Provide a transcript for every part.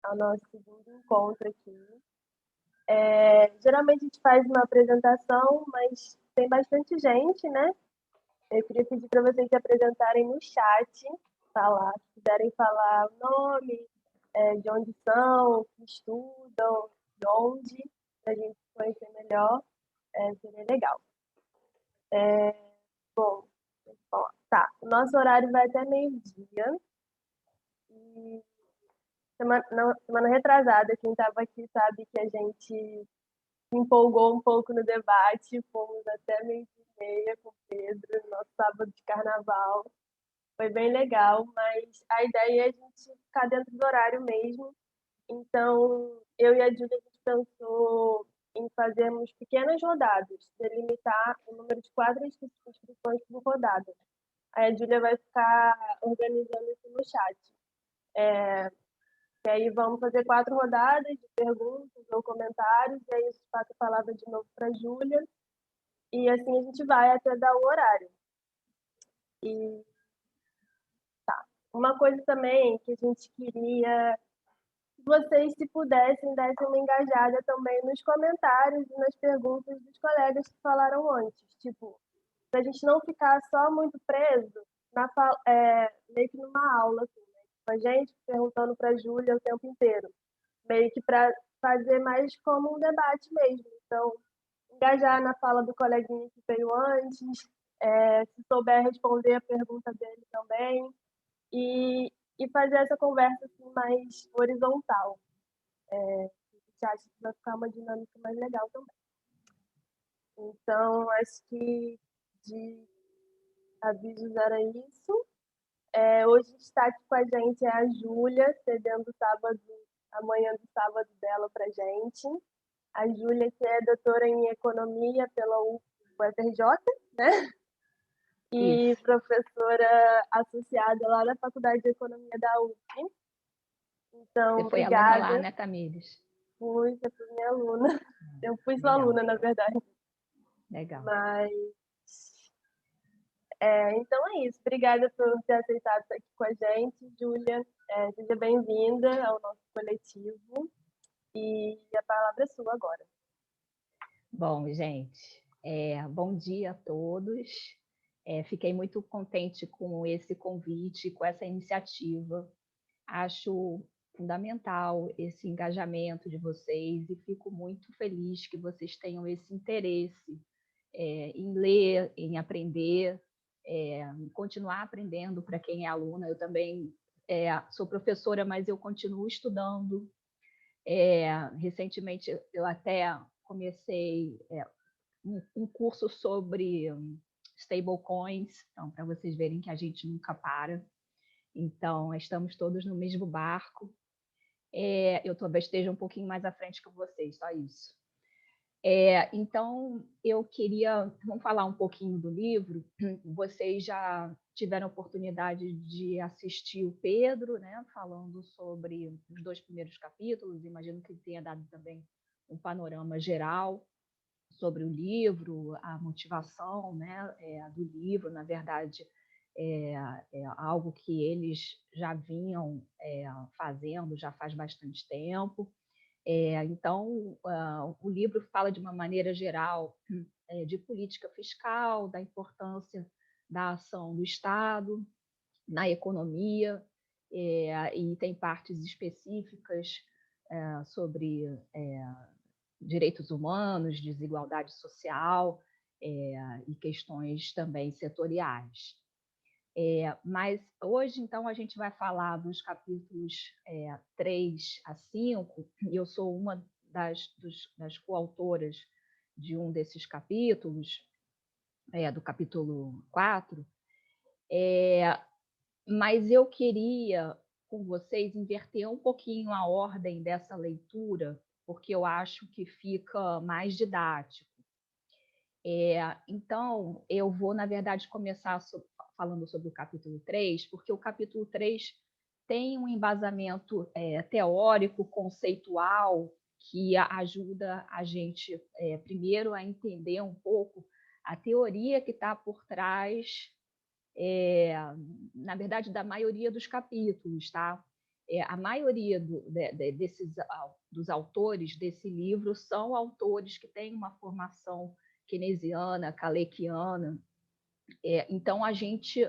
ao nosso segundo encontro aqui. Geralmente a gente faz uma apresentação, mas tem bastante gente, né? Eu queria pedir para vocês se apresentarem no chat, falar, se quiserem falar o nome, de onde são, o que estudam, de onde, para a gente se conhecer melhor, seria legal. Bom, tá. O nosso horário vai até meio-dia. E semana retrasada, quem estava aqui sabe que a gente se empolgou um pouco no debate, fomos até meio-dia e meia com o Pedro, no nosso sábado de carnaval. Foi bem legal, mas a ideia é a gente ficar dentro do horário mesmo. Então, eu e a Júlia, a gente pensou em fazermos pequenas rodadas, delimitar o número de 4 inscrições por rodada. Aí a Júlia vai ficar organizando isso no chat. E aí vamos fazer 4 rodadas de perguntas ou comentários, e aí a gente passa a palavra de novo para a Júlia, e assim a gente vai até dar o horário. E uma coisa também que a gente queria que vocês, se pudessem, dessem uma engajada também nos comentários e nas perguntas dos colegas que falaram antes. Tipo, para a gente não ficar só muito preso meio que numa aula, assim, né? Tipo, a gente perguntando para a Júlia o tempo inteiro, meio que para fazer mais como um debate mesmo. Então, engajar na fala do coleguinha que veio antes, se souber responder a pergunta dele também, e fazer essa conversa assim, mais horizontal. A gente acha que vai ficar uma dinâmica mais legal também. Então, acho que de avisos era isso. Hoje está aqui com a gente a Júlia, cedendo a manhã do sábado dela para a gente. A Júlia, que é doutora em Economia pela UFRJ, né? E Isso. professora associada lá na Faculdade de Economia da UF. Então, Você foi aluna lá, obrigada. né, Tamires? Você foi minha aluna. Eu fui sua Legal, aluna, na verdade. legal. Mas, então é isso. Obrigada por ter aceitado estar aqui com a gente, Júlia. Seja bem-vinda ao nosso coletivo. E a palavra é sua agora. Bom, gente, bom dia a todos. Fiquei muito contente com esse convite, com essa iniciativa. Acho fundamental esse engajamento de vocês e fico muito feliz que vocês tenham esse interesse em ler, em aprender, em continuar aprendendo para quem é aluna. Eu também sou professora, mas eu continuo estudando. Recentemente, eu até comecei um curso sobre stablecoins, então, para vocês verem que a gente nunca para. Então, estamos todos no mesmo barco. Eu talvez esteja um pouquinho mais à frente que vocês, só isso. Então, eu queria... Vamos falar um pouquinho do livro. Vocês já tiveram a oportunidade de assistir o Pedro, né, falando sobre os 2 primeiros capítulos. Imagino que ele tenha dado também um panorama geral sobre o livro, a motivação, né, do livro. Na verdade, é algo que eles já vinham fazendo já faz bastante tempo. Então, o livro fala de uma maneira geral de política fiscal, da importância da ação do Estado na economia, e tem partes específicas sobre direitos humanos, desigualdade social e questões também setoriais. Mas hoje, então, a gente vai falar dos capítulos 3 a 5, e eu sou uma das coautoras de um desses capítulos, do capítulo 4, mas eu queria, com vocês, inverter um pouquinho a ordem dessa leitura, porque eu acho que fica mais didático. Então, eu vou, na verdade, começar falando sobre o capítulo 3, porque o capítulo 3 tem um embasamento teórico, conceitual, que ajuda a gente, primeiro, a entender um pouco a teoria que está por trás, na verdade, da maioria dos capítulos, tá? a maioria dos autores desse livro são autores que têm uma formação keynesiana, calequiana. Então, a gente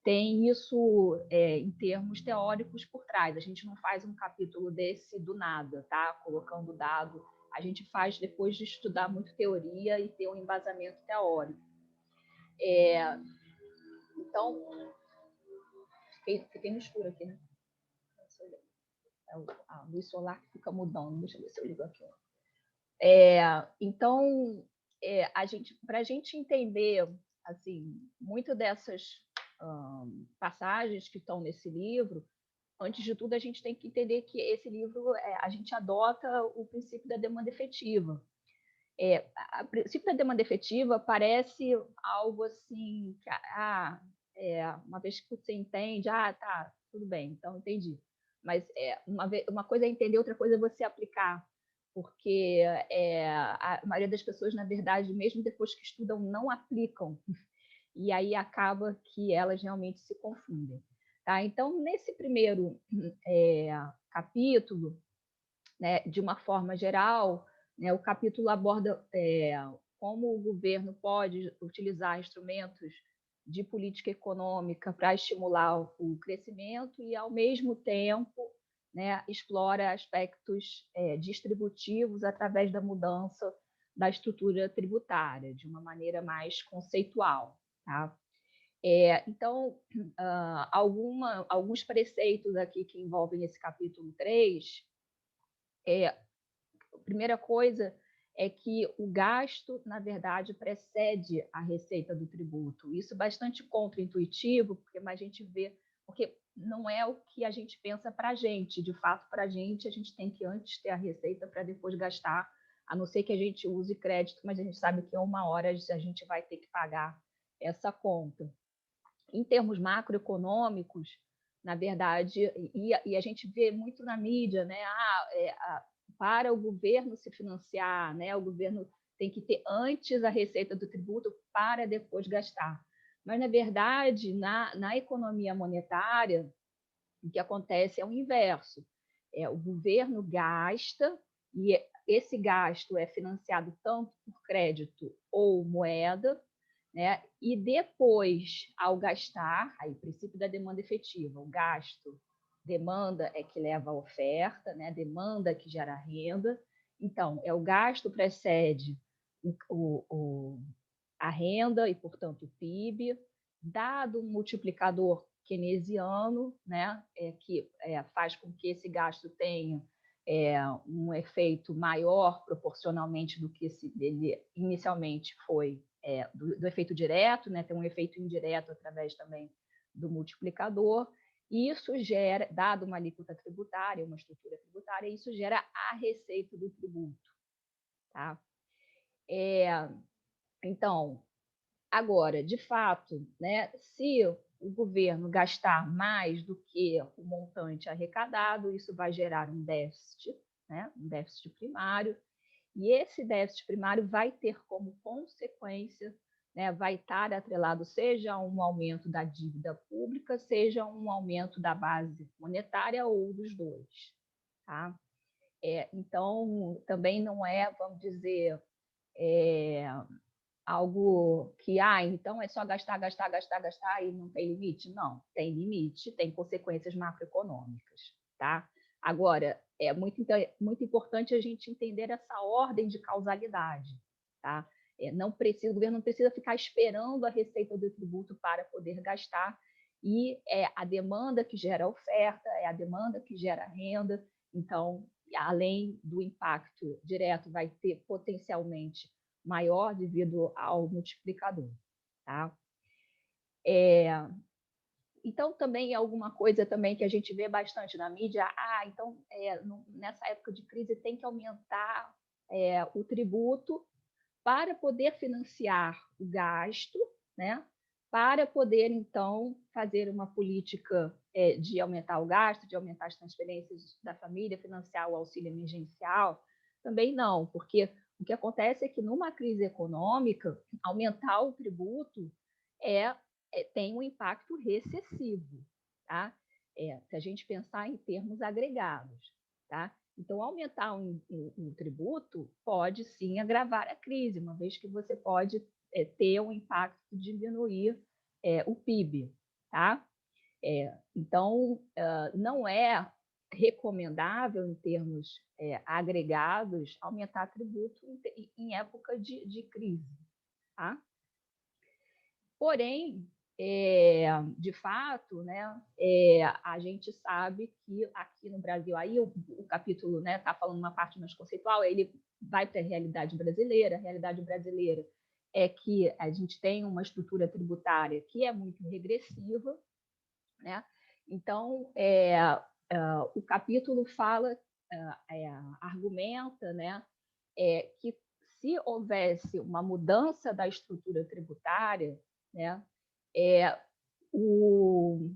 tem isso em termos teóricos por trás. A gente não faz um capítulo desse do nada, tá? Colocando dado. A gente faz depois de estudar muito teoria e ter um embasamento teórico. Então, fiquei no escuro aqui, né? A luz solar que fica mudando. Deixa eu ver se eu ligo aqui. Então, para a gente entender assim, muito dessas passagens que estão nesse livro, antes de tudo, a gente tem que entender que esse livro, a gente adota o princípio da demanda efetiva. O princípio da demanda efetiva parece algo assim, que, uma vez que você entende, tá, tudo bem, então entendi. Mas uma coisa é entender, outra coisa é você aplicar, porque a maioria das pessoas, na verdade, mesmo depois que estudam, não aplicam, e aí acaba que elas realmente se confundem. Tá? Então, nesse primeiro capítulo, né, de uma forma geral, né, o capítulo aborda como o governo pode utilizar instrumentos de política econômica para estimular o crescimento e, ao mesmo tempo, né, explora aspectos distributivos através da mudança da estrutura tributária, de uma maneira mais conceitual. Tá? Então, alguns preceitos aqui que envolvem esse capítulo 3, a primeira coisa é que o gasto, na verdade, precede a receita do tributo. Isso é bastante contraintuitivo, porque a gente vê, porque não é o que a gente pensa para a gente. De fato, para a gente tem que antes ter a receita para depois gastar, a não ser que a gente use crédito, mas a gente sabe que uma hora a gente vai ter que pagar essa conta. Em termos macroeconômicos, na verdade, e a gente vê muito na mídia, né? Para o governo se financiar, né? O governo tem que ter antes a receita do tributo para depois gastar. Mas, na verdade, na economia monetária, o que acontece é o inverso. O governo gasta, e esse gasto é financiado tanto por crédito ou moeda, né? E depois, ao gastar, aí o princípio da demanda efetiva, o gasto, demanda é que leva a oferta, né? Demanda que gera renda. Então, o gasto precede a renda e, portanto, o PIB, dado um multiplicador keynesiano, né? Que faz com que esse gasto tenha um efeito maior proporcionalmente do que ele inicialmente foi do efeito direto, né? Tem um efeito indireto através também do multiplicador, e isso gera, dado uma alíquota tributária, uma estrutura tributária, isso gera a receita do tributo. Tá? Então, agora, de fato, né, se o governo gastar mais do que o montante arrecadado, isso vai gerar um déficit, né, um déficit primário, e esse déficit primário vai ter como consequência, né, vai estar atrelado seja a um aumento da dívida pública, seja um aumento da base monetária ou dos dois. Tá? Então, também não é, vamos dizer, algo que, então é só gastar, gastar, gastar, gastar e não tem limite? Não, tem limite, tem consequências macroeconômicas. Tá? Agora, é muito importante a gente entender essa ordem de causalidade. Tá? O governo não precisa ficar esperando a receita do tributo para poder gastar, e é a demanda que gera oferta, é a demanda que gera renda. Então, além do impacto direto, vai ter potencialmente maior devido ao multiplicador. Tá? Então, também é alguma coisa também que a gente vê bastante na mídia, então, nessa época de crise tem que aumentar o tributo para poder financiar o gasto, né? Para poder, então, fazer uma política de aumentar o gasto, de aumentar as transferências da família, financiar o auxílio emergencial. Também não, porque o que acontece é que, numa crise econômica, aumentar o tributo tem um impacto recessivo. Tá? se a gente pensar em termos agregados, tá? Então, aumentar o tributo pode sim agravar a crise, uma vez que você pode ter um impacto de diminuir o PIB, tá? Então, não é recomendável, em termos agregados, aumentar tributo em época de crise, tá? Porém, de fato, né, a gente sabe que aqui no Brasil, aí o capítulo está falando uma parte mais conceitual, ele vai para a realidade brasileira. A realidade brasileira é que a gente tem uma estrutura tributária que é muito regressiva, né? Então, o capítulo fala, argumenta, né, que se houvesse uma mudança da estrutura tributária, né, o,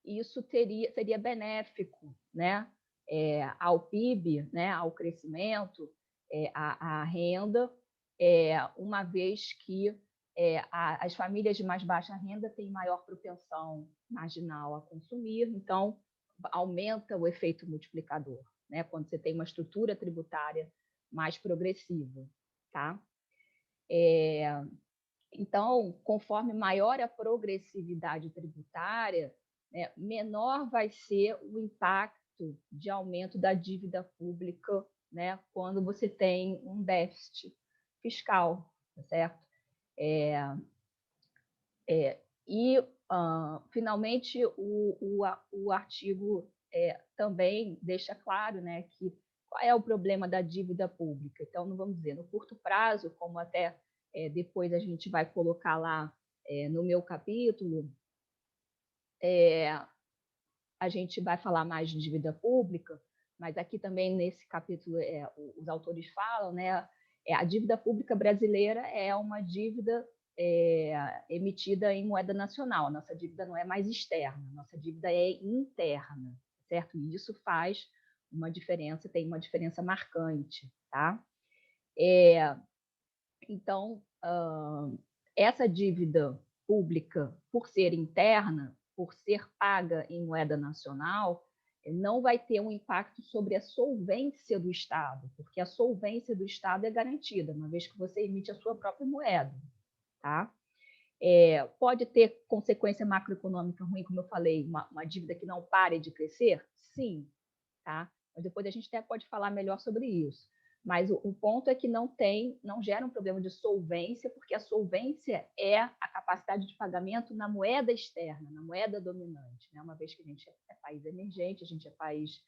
isso seria benéfico, né, ao PIB, né, ao crescimento, à renda, uma vez que as famílias de mais baixa renda têm maior propensão marginal a consumir, então aumenta o efeito multiplicador, né, quando você tem uma estrutura tributária mais progressiva, tá? Então, conforme maior a progressividade tributária, né, menor vai ser o impacto de aumento da dívida pública, né, quando você tem um déficit fiscal, tá certo? Finalmente, o artigo também deixa claro, né, que qual é o problema da dívida pública. Então, não vamos dizer, no curto prazo, como até depois a gente vai colocar lá no meu capítulo, a gente vai falar mais de dívida pública, mas aqui também nesse capítulo os autores falam, né, a dívida pública brasileira é uma dívida emitida em moeda nacional. A nossa dívida não é mais externa, nossa dívida é interna, certo? E isso faz uma diferença, tem uma diferença marcante, tá? Então, essa dívida pública, por ser interna, por ser paga em moeda nacional, não vai ter um impacto sobre a solvência do Estado, porque a solvência do Estado é garantida, uma vez que você emite a sua própria moeda, tá? Pode ter consequência macroeconômica ruim, como eu falei, uma dívida que não pare de crescer? Sim, tá? Mas depois a gente até pode falar melhor sobre isso. Mas o ponto é que não gera um problema de solvência, porque a solvência é a capacidade de pagamento na moeda externa, na moeda dominante, né? Uma vez que a gente é país emergente, a gente é país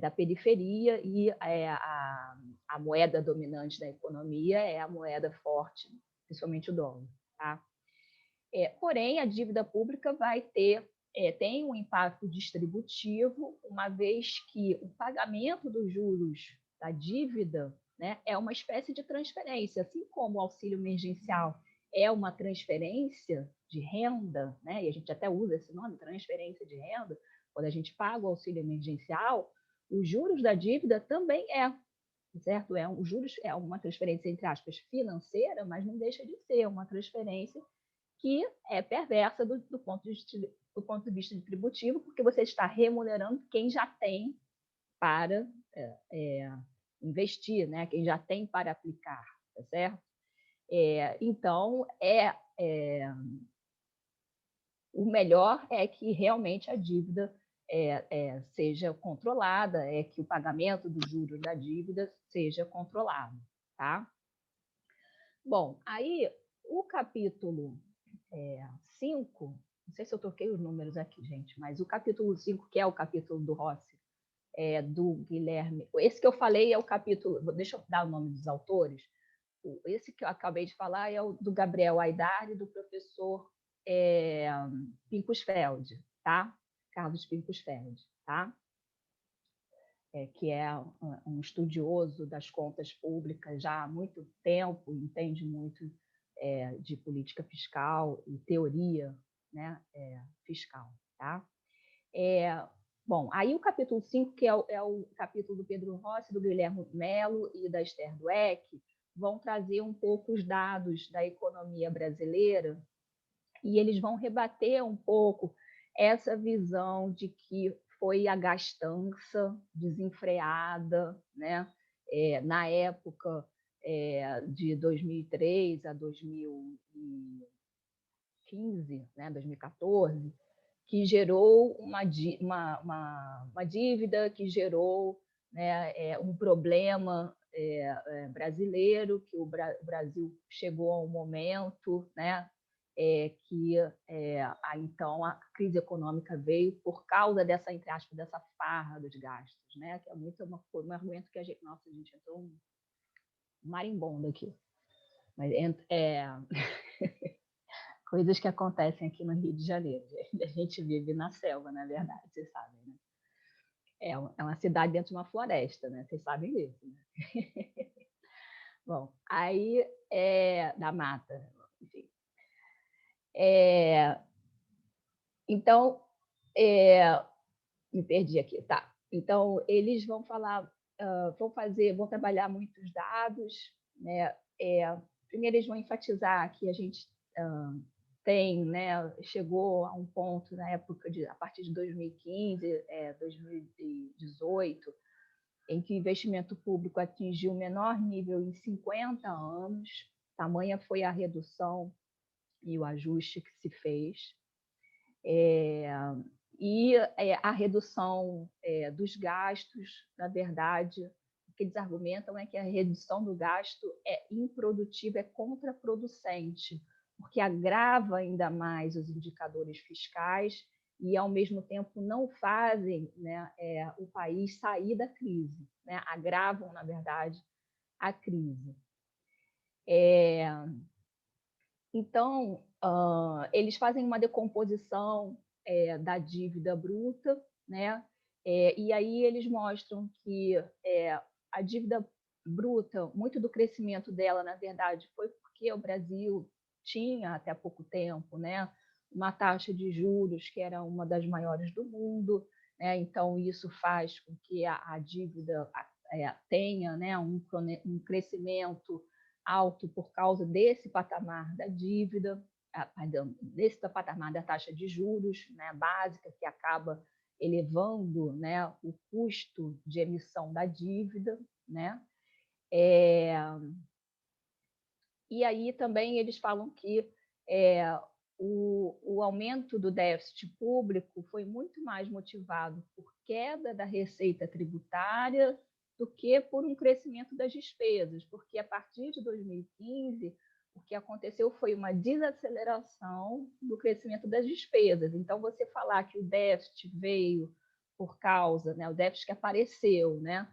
da periferia e a moeda dominante da economia é a moeda forte, principalmente o dólar, tá? Porém, a dívida pública tem um impacto distributivo, uma vez que o pagamento dos juros da dívida, né, é uma espécie de transferência, assim como o auxílio emergencial é uma transferência de renda, né, e a gente até usa esse nome, transferência de renda, quando a gente paga o auxílio emergencial, os juros da dívida também certo? Os juros é uma transferência, entre aspas, financeira, mas não deixa de ser uma transferência que é perversa do ponto de vista tributivo, porque você está remunerando quem já tem para investir, né? Quem já tem para aplicar, tá certo? Então, o melhor é que realmente a dívida seja controlada, que o pagamento dos juros da dívida seja controlado, tá? Bom, aí o capítulo 5, não sei se eu toquei os números aqui, gente, mas o capítulo 5, que é o capítulo do Rossi, do Guilherme, esse que eu falei é o capítulo, deixa eu dar o nome dos autores, esse que eu acabei de falar é o do Gabriel Aidar e do professor Pincusfeld, tá? Carlos Pincusfeld, tá? Que é um estudioso das contas públicas já há muito tempo, entende muito de política fiscal e teoria, né, fiscal. Tá? Bom, aí o capítulo 5, que é o capítulo do Pedro Rossi, do Guilherme Melo e da Esther Dweck, vão trazer um pouco os dados da economia brasileira e eles vão rebater um pouco essa visão de que foi a gastança desenfreada, né? Na época de 2003 a 2015, né, 2014, que gerou uma dívida, que gerou, né, um problema brasileiro, que o Brasil chegou a um momento, né, que então a crise econômica veio por causa dessa, entre aspas, dessa farra dos gastos, né, que é muito um argumento que a gente, nossa, a gente entrou um marimbondo aqui, mas coisas que acontecem aqui no Rio de Janeiro. A gente vive na selva, na verdade, vocês sabem, né? É uma cidade dentro de uma floresta, né? Vocês sabem disso, né? Bom, aí da mata, enfim. Então, me perdi aqui, tá? Então, eles vão falar, vão trabalhar muitos dados, né? Primeiro, eles vão enfatizar que a gente tem, né, chegou a um ponto na época a partir de 2015, 2018, em que o investimento público atingiu o menor nível em 50 anos. Tamanha foi a redução e o ajuste que se fez. E a redução dos gastos, na verdade, o que eles argumentam é que a redução do gasto é improdutiva, é contraproducente, porque agrava ainda mais os indicadores fiscais e, ao mesmo tempo, não fazem, né, o país sair da crise, né? Agravam, na verdade, a crise. Então, eles fazem uma decomposição da dívida bruta, né? E aí eles mostram que a dívida bruta, muito do crescimento dela, na verdade, foi porque o Brasil tinha, até pouco tempo, né, uma taxa de juros que era uma das maiores do mundo, né? Então, isso faz com que a dívida tenha, né, um crescimento alto por causa desse patamar da dívida, desse patamar da taxa de juros, né, básica, que acaba elevando, né, o custo de emissão da dívida, né? E aí também eles falam que o aumento do déficit público foi muito mais motivado por queda da receita tributária do que por um crescimento das despesas, porque a partir de 2015 o que aconteceu foi uma desaceleração do crescimento das despesas. Então, você falar que o déficit veio por causa, né, o déficit que apareceu, né,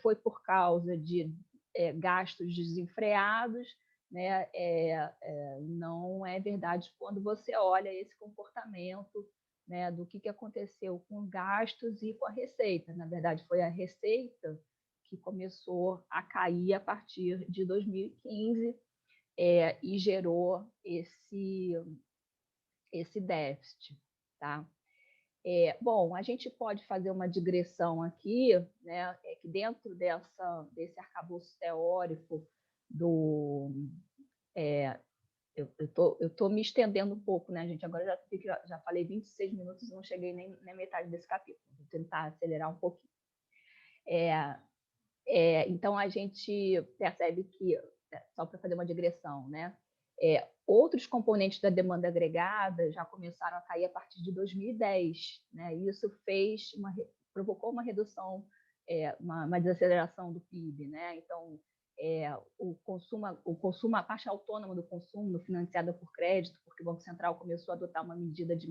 foi por causa de gastos desenfreados, né, não é verdade quando você olha esse comportamento, né, do que aconteceu com gastos e com a receita. Na verdade, foi a receita que começou a cair a partir de 2015 e gerou esse déficit. Tá? Bom, a gente pode fazer uma digressão aqui, né, que dentro desse arcabouço teórico do... eu tô me estendendo um pouco, né, gente? Agora já falei 26 minutos e não cheguei nem na metade desse capítulo. Vou tentar acelerar um pouquinho. Então, a gente percebe que, só para fazer uma digressão, né, outros componentes da demanda agregada já começaram a cair a partir de 2010. Né? Isso provocou uma redução, uma desaceleração do PIB. Né? Então, o consumo, a taxa autônoma do consumo, financiada por crédito, porque o Banco Central começou a adotar uma medida de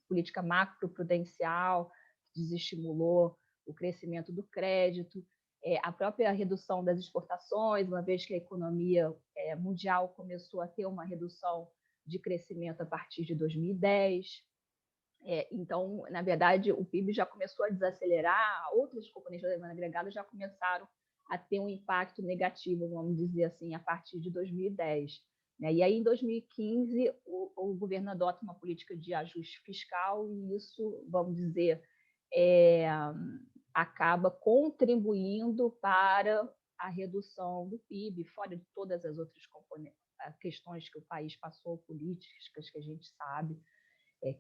política macroprudencial, que desestimulou o crescimento do crédito, a própria redução das exportações, uma vez que a economia mundial começou a ter uma redução de crescimento a partir de 2010. Então, na verdade, o PIB já começou a desacelerar, outros componentes da demanda agregada já começaram a ter um impacto negativo, vamos dizer assim, a partir de 2010. E aí, em 2015, o governo adota uma política de ajuste fiscal e isso, vamos dizer, acaba contribuindo para a redução do PIB, fora de todas as outras questões que o país passou, políticas que a gente sabe,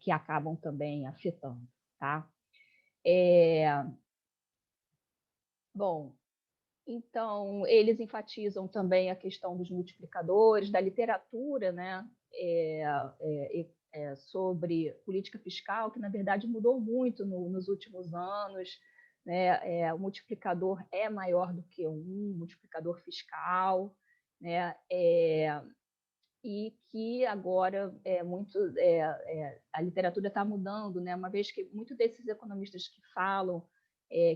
que acabam também afetando, tá? É, bom, então, eles enfatizam também a questão dos multiplicadores, da literatura, né, sobre política fiscal, que, na verdade, mudou muito nos últimos anos. Né, o multiplicador é maior do que multiplicador fiscal, né, e que agora a literatura está mudando, né, uma vez que muitos desses economistas que falam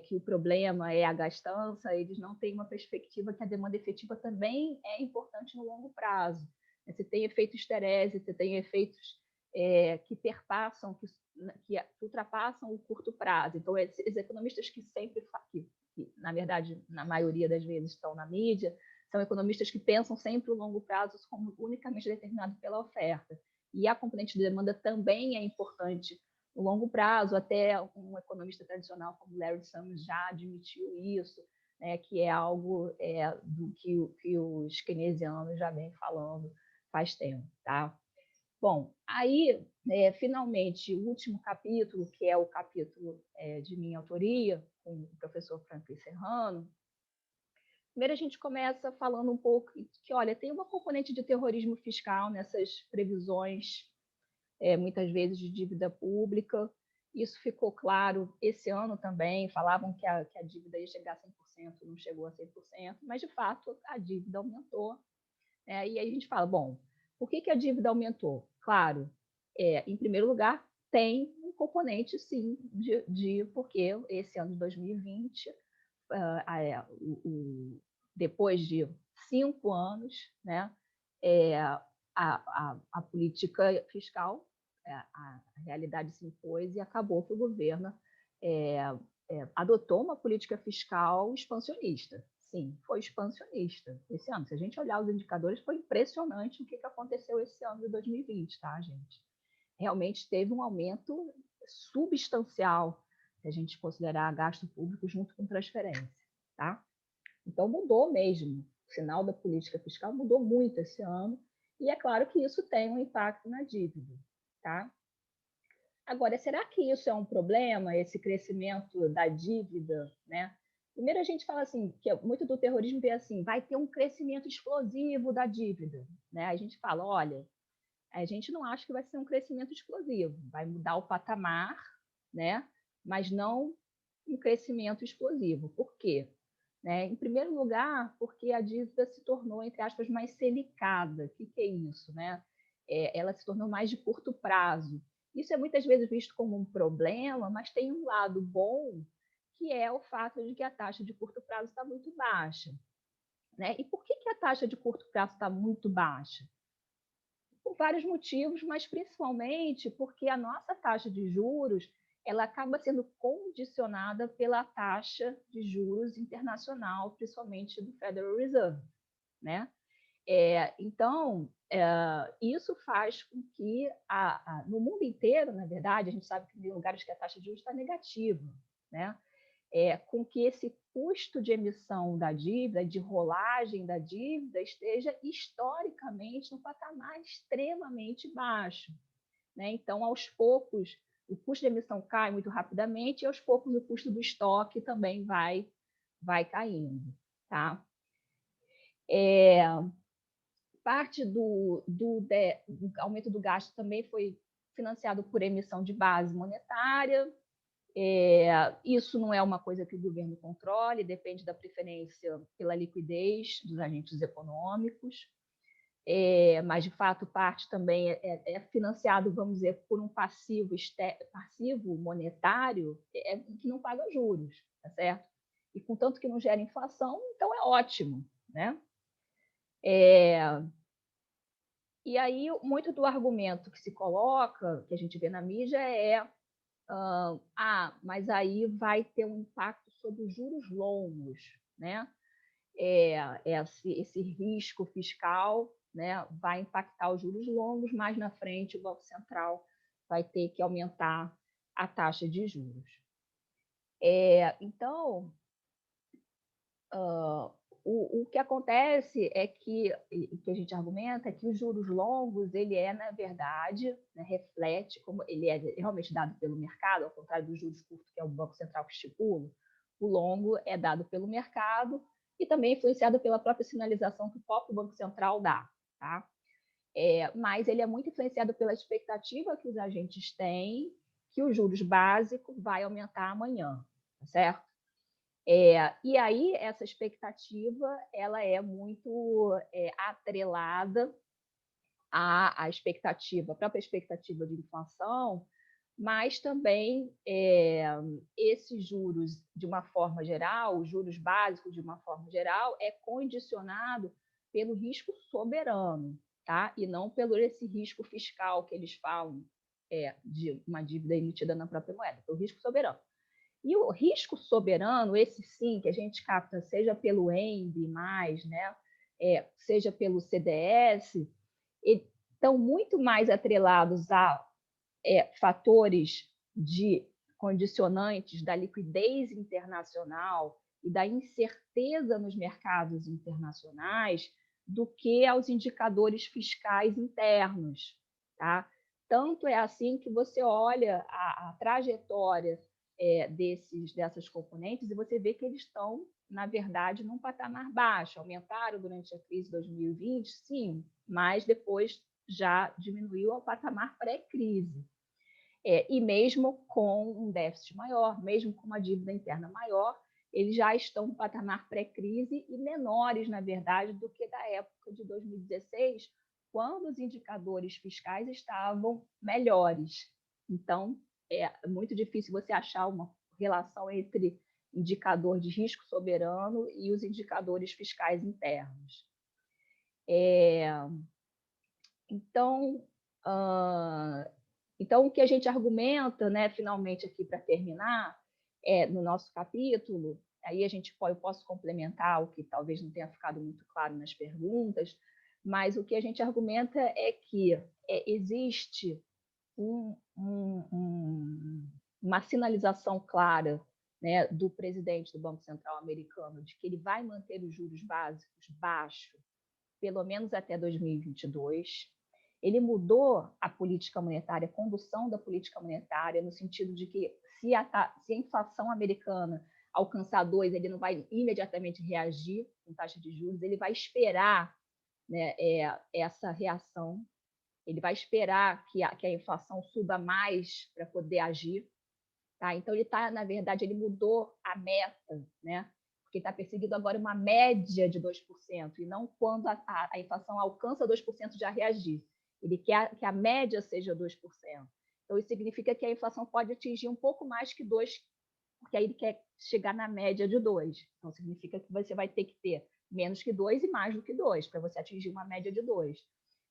que o problema é a gastança, eles não têm uma perspectiva que a demanda efetiva também é importante no longo prazo. Você tem efeitos Terese, você tem efeitos que perpassam, que ultrapassam o curto prazo. Então, esses economistas que sempre, que, na verdade, na maioria das vezes estão na mídia, são economistas que pensam sempre o longo prazo como unicamente determinado pela oferta. E a componente de demanda também é importante no longo prazo. Até um economista tradicional como Larry Summers já admitiu isso, né, que é algo do que os keynesianos já vêm falando faz tempo. Tá? Bom, aí, finalmente, o último capítulo, que é o capítulo de minha autoria, com o professor Franklin Serrano. Primeiro, a gente começa falando um pouco que, olha, tem uma componente de terrorismo fiscal nessas previsões, muitas vezes de dívida pública. Isso ficou claro esse ano também. Falavam que a dívida ia chegar a 100%, não chegou a 100%, mas, de fato, a dívida aumentou. E aí a gente fala, bom, por que a dívida aumentou? Claro, em primeiro lugar, tem um componente, sim, porque esse ano de 2020, depois de 5 anos, né, a política fiscal, a realidade se impôs e acabou que o governo adotou uma política fiscal expansionista. Sim, foi expansionista esse ano. Se a gente olhar os indicadores, foi impressionante o que aconteceu esse ano de 2020, tá, gente? Realmente teve um aumento substancial, se a gente considerar gasto público junto com transferência, tá? Então, mudou mesmo. O sinal da política fiscal mudou muito esse ano, e é claro que isso tem um impacto na dívida, tá? Agora, será que isso é um problema, esse crescimento da dívida, né? Primeiro a gente fala assim, que muito do terrorismo vê assim, vai ter um crescimento explosivo da dívida, né? A gente fala, olha, a gente não acha que vai ser um crescimento explosivo, vai mudar o patamar, né? Mas não um crescimento explosivo. Por quê? Né? Em primeiro lugar, porque a dívida se tornou, entre aspas, mais selicada. O que é isso? Né? Ela se tornou mais de curto prazo. Isso é muitas vezes visto como um problema, mas tem um lado bom, que é o fato de que a taxa de curto prazo está muito baixa. Né? E por que a taxa de curto prazo está muito baixa? Por vários motivos, mas principalmente porque a nossa taxa de juros ela acaba sendo condicionada pela taxa de juros internacional, principalmente do Federal Reserve, né? Então, isso faz com que, no mundo inteiro, na verdade, a gente sabe que tem lugares que a taxa de juros está negativa, né? Com que esse custo de emissão da dívida, de rolagem da dívida, esteja historicamente no patamar extremamente baixo. Né? Então, aos poucos, o custo de emissão cai muito rapidamente e, aos poucos, o custo do estoque também vai caindo. Tá? Parte do aumento do gasto também foi financiado por emissão de base monetária. Isso não é uma coisa que o governo controle, depende da preferência pela liquidez dos agentes econômicos. Mas, de fato, parte também é financiado, vamos dizer, por um passivo monetário que não paga juros, tá certo? E, contanto que não gera inflação, então é ótimo, né? E aí, muito do argumento que se coloca, que a gente vê na mídia, mas aí vai ter um impacto sobre os juros longos, né? Esse risco fiscal, né, vai impactar os juros longos, mais na frente o Banco Central vai ter que aumentar a taxa de juros. Então, o que acontece é que a gente argumenta é que os juros longos, ele é, na verdade, né, reflete, como ele é realmente dado pelo mercado, ao contrário dos juros curtos, que é o Banco Central que estipula, o longo é dado pelo mercado e também influenciado pela própria sinalização que o próprio Banco Central dá. Tá? Mas ele é muito influenciado pela expectativa que os agentes têm que o juros básico vai aumentar amanhã, tá certo? E aí, essa expectativa ela é muito atrelada à expectativa, à própria expectativa de inflação, mas também esses juros, de uma forma geral, os juros básicos, de uma forma geral, é condicionado pelo risco soberano, tá? E não pelo esse risco fiscal que eles falam, de uma dívida emitida na própria moeda, pelo risco soberano. E o risco soberano, esse sim, que a gente capta, seja pelo ENB+, né, seja pelo CDS, estão muito mais atrelados a fatores de condicionantes da liquidez internacional e da incerteza nos mercados internacionais do que aos indicadores fiscais internos. Tá? Tanto é assim que você olha a trajetória dessas componentes e você vê que eles estão, na verdade, num patamar baixo. Aumentaram durante a crise de 2020, sim, mas depois já diminuiu ao patamar pré-crise. E mesmo com um déficit maior, mesmo com uma dívida interna maior, eles já estão no patamar pré-crise e menores, na verdade, do que da época de 2016, quando os indicadores fiscais estavam melhores. Então, é muito difícil você achar uma relação entre indicador de risco soberano e os indicadores fiscais internos. Então, o que a gente argumenta, né, finalmente aqui para terminar, no nosso capítulo, aí eu posso complementar o que talvez não tenha ficado muito claro nas perguntas, mas o que a gente argumenta é que existe uma sinalização clara, né, do presidente do Banco Central americano de que ele vai manter os juros básicos baixos, pelo menos até 2022. Ele mudou a política monetária, a condução da política monetária, no sentido de que se a inflação americana alcançar 2, ele não vai imediatamente reagir com taxa de juros, ele vai esperar, né, essa reação, ele vai esperar que a inflação suba mais para poder agir. Tá? Então, na verdade, ele mudou a meta, né? Porque está perseguindo agora uma média de 2%, e não quando a inflação alcança 2% já reagir. Ele quer que a média seja 2%. Então, isso significa que a inflação pode atingir um pouco mais que 2%, porque aí ele quer chegar na média de 2%. Então, significa que você vai ter que ter menos que 2% e mais do que 2%, para você atingir uma média de 2%.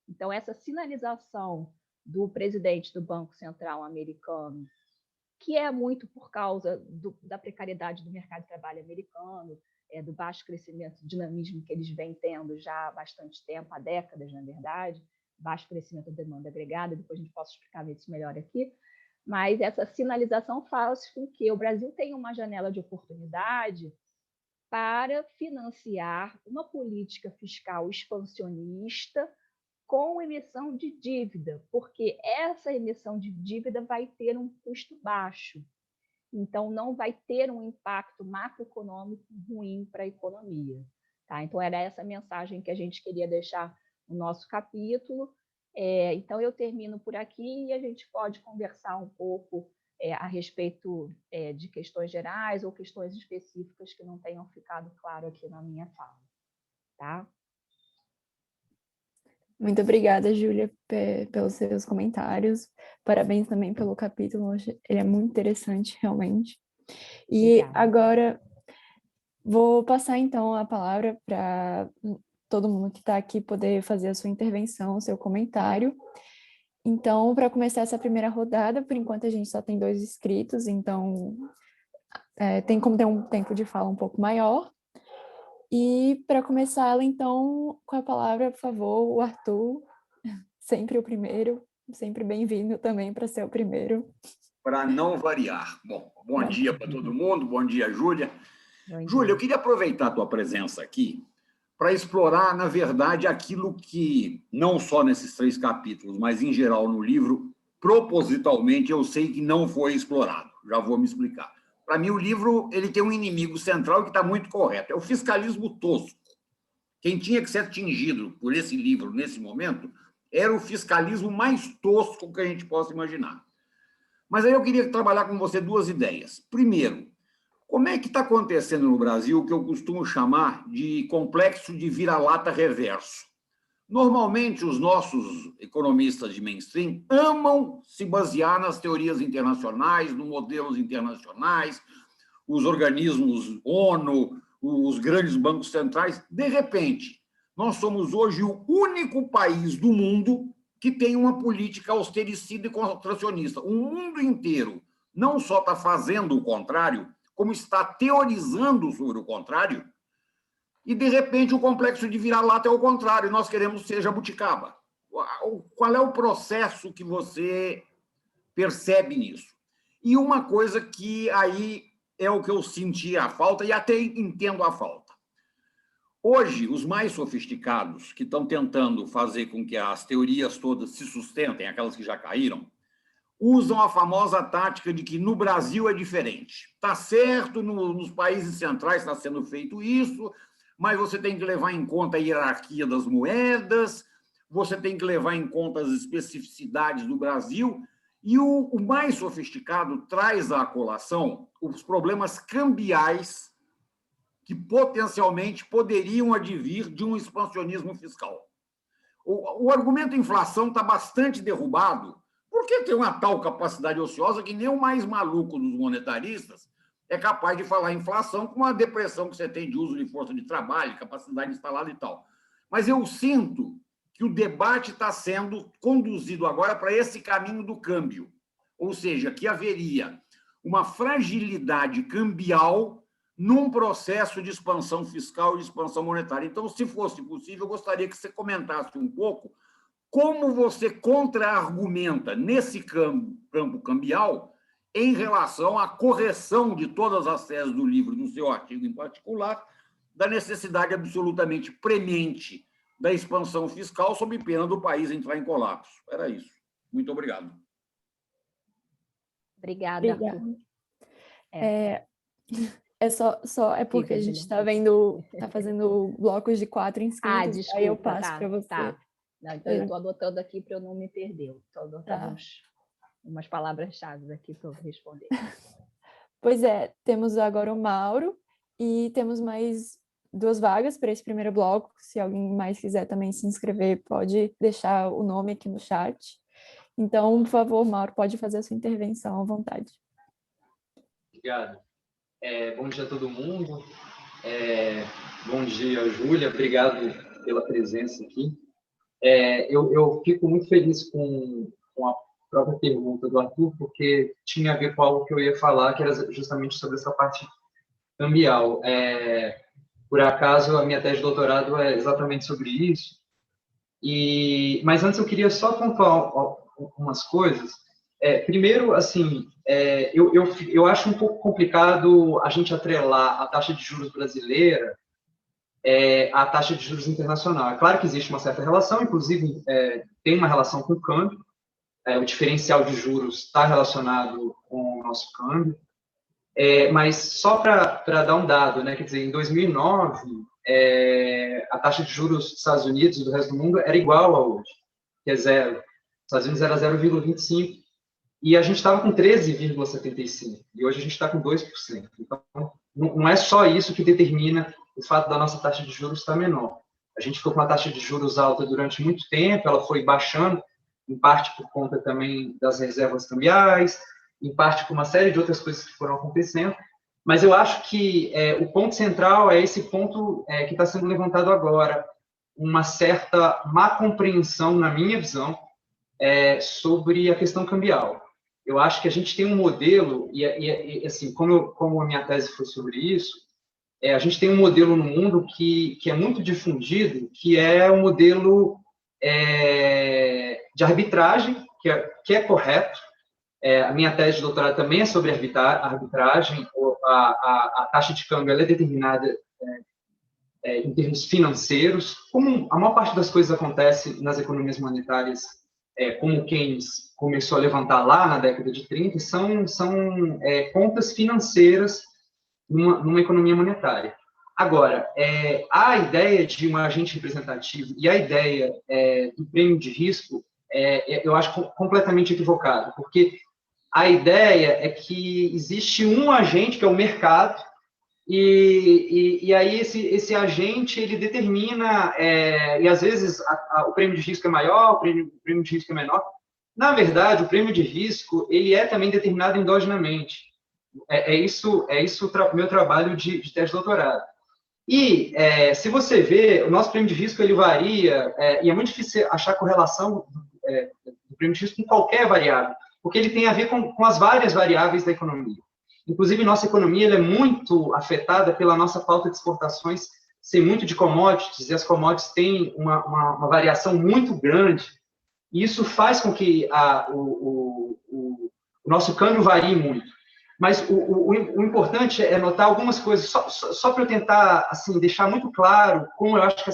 Então, essa sinalização do presidente do Banco Central americano, que é muito por causa da precariedade do mercado de trabalho americano, do baixo crescimento, dinamismo que eles vêm tendo já há bastante tempo, há décadas, na verdade, baixo crescimento da demanda agregada, depois a gente possa explicar isso melhor aqui, mas essa sinalização faz com que o Brasil tenha uma janela de oportunidade para financiar uma política fiscal expansionista com emissão de dívida, porque essa emissão de dívida vai ter um custo baixo, então não vai ter um impacto macroeconômico ruim para a economia. Tá? Então, era essa mensagem que a gente queria deixar no nosso capítulo. Então, eu termino por aqui e a gente pode conversar um pouco a respeito de questões gerais ou questões específicas que não tenham ficado claro aqui na minha fala. Tá? Muito obrigada, Júlia, pelos seus comentários. Parabéns também pelo capítulo, ele é muito interessante, realmente. E Obrigada. agora, vou passar então a palavra para todo mundo que está aqui poder fazer a sua intervenção, o seu comentário. Então, para começar essa primeira rodada, por enquanto a gente só tem 2 inscritos, então tem como ter um tempo de fala um pouco maior. E para começar ela, então, com a palavra, por favor, o Arthur, sempre o primeiro, sempre bem-vindo também para ser o primeiro. Para não variar. Bom dia para todo mundo, bom dia, Júlia. Júlia, eu queria aproveitar a tua presença aqui para explorar, na verdade, aquilo que, não só nesses 3 capítulos, mas em geral no livro, propositalmente eu sei que não foi explorado. Já vou me explicar. Para mim, o livro ele tem um inimigo central que está muito correto, é o fiscalismo tosco. Quem tinha que ser atingido por esse livro, nesse momento, era o fiscalismo mais tosco que a gente possa imaginar. Mas aí eu queria trabalhar com você 2 ideias. Primeiro, como é que está acontecendo no Brasil o que eu costumo chamar de complexo de vira-lata reverso? Normalmente, os nossos economistas de mainstream amam se basear nas teorias internacionais, nos modelos internacionais, os organismos ONU, os grandes bancos centrais. De repente, nós somos hoje o único país do mundo que tem uma política austericida e contracionista. O mundo inteiro não só está fazendo o contrário, como está teorizando sobre o contrário, e, de repente, o complexo de vira-lata é o contrário, nós queremos ser jabuticaba. Qual é o processo que você percebe nisso? E uma coisa que aí é o que eu senti a falta, e até entendo a falta. Hoje, os mais sofisticados, que estão tentando fazer com que as teorias todas se sustentem, aquelas que já caíram, usam a famosa tática de que no Brasil é diferente. Está certo, nos países centrais está sendo feito isso, mas você tem que levar em conta a hierarquia das moedas, você tem que levar em conta as especificidades do Brasil, e o mais sofisticado traz à colação os problemas cambiais que potencialmente poderiam advir de um expansionismo fiscal. O argumento inflação está bastante derrubado, porque tem uma tal capacidade ociosa que nem o mais maluco dos monetaristas é capaz de falar inflação com uma depressão que você tem de uso de força de trabalho, capacidade instalada e tal. Mas eu sinto que o debate está sendo conduzido agora para esse caminho do câmbio, ou seja, que haveria uma fragilidade cambial num processo de expansão fiscal e de expansão monetária. Então, se fosse possível, eu gostaria que você comentasse um pouco como você contra-argumenta nesse campo cambial em relação à correção de todas as teses do livro, no seu artigo em particular, da necessidade absolutamente premente da expansão fiscal sob pena do país entrar em colapso. Era isso. Muito obrigado. Obrigada. É porque a gente está fazendo blocos de 4 inscritos, desculpa, aí eu passo para você. Tá. Não, então eu estou anotando aqui para eu não me perder. Estou anotando umas palavras-chave aqui para eu responder. Pois é, temos agora o Mauro e temos mais 2 vagas para esse primeiro bloco. Se alguém mais quiser também se inscrever, pode deixar o nome aqui no chat. Então, por favor, Mauro, pode fazer a sua intervenção à vontade. Obrigado. Bom dia a todo mundo. Bom dia, Júlia. Obrigado pela presença aqui. Eu fico muito feliz com a própria pergunta do Arthur, porque tinha a ver com algo que eu ia falar, que era justamente sobre essa parte cambial. Por acaso, a minha tese de doutorado é exatamente sobre isso. Mas antes eu queria só pontuar umas coisas. Primeiro, assim, eu acho um pouco complicado a gente atrelar a taxa de juros brasileira à taxa de juros internacional. É claro que existe uma certa relação, inclusive tem uma relação com o câmbio. O diferencial de juros está relacionado com o nosso câmbio. Mas só para dar um dado, né, quer dizer, em 2009, a taxa de juros dos Estados Unidos e do resto do mundo era igual a hoje, que é 0. Os Estados Unidos era 0,25 e a gente estava com 13,75 e hoje a gente está com 2%. Então, não é só isso que determina o fato da nossa taxa de juros estar menor. A gente ficou com uma taxa de juros alta durante muito tempo, ela foi baixando, em parte por conta também das reservas cambiais, em parte por uma série de outras coisas que foram acontecendo, mas eu acho que o ponto central é esse ponto que está sendo levantado agora, uma certa má compreensão, na minha visão, sobre a questão cambial. Eu acho que a gente tem um modelo, e assim, como a minha tese foi sobre isso, a gente tem um modelo no mundo que é muito difundido, que é o modelo de arbitragem, que é correto, A minha tese de doutorado também é sobre arbitragem. A taxa de câmbio ela é determinada em termos financeiros, como a maior parte das coisas acontece nas economias monetárias, como Keynes começou a levantar lá na década de 30, são contas financeiras numa economia monetária. Agora, a ideia de um agente representativo e a ideia do prêmio de risco, eu acho completamente equivocado, porque a ideia é que existe um agente, que é o mercado, e aí esse agente, ele determina, e às vezes o prêmio de risco é maior, o prêmio de risco é menor. Na verdade, o prêmio de risco, ele é também determinado endogenamente. É isso o meu trabalho de tese de doutorado. E, se você vê, o nosso prêmio de risco, ele varia, e é muito difícil achar correlação do prêmio de risco com qualquer variável, porque ele tem a ver com as várias variáveis da economia. Inclusive, nossa economia ela é muito afetada pela nossa falta de exportações, ser muito de commodities, e as commodities têm uma variação muito grande, e isso faz com que o nosso câmbio varie muito. Mas o importante é notar algumas coisas, só para eu tentar assim, deixar muito claro como eu acho que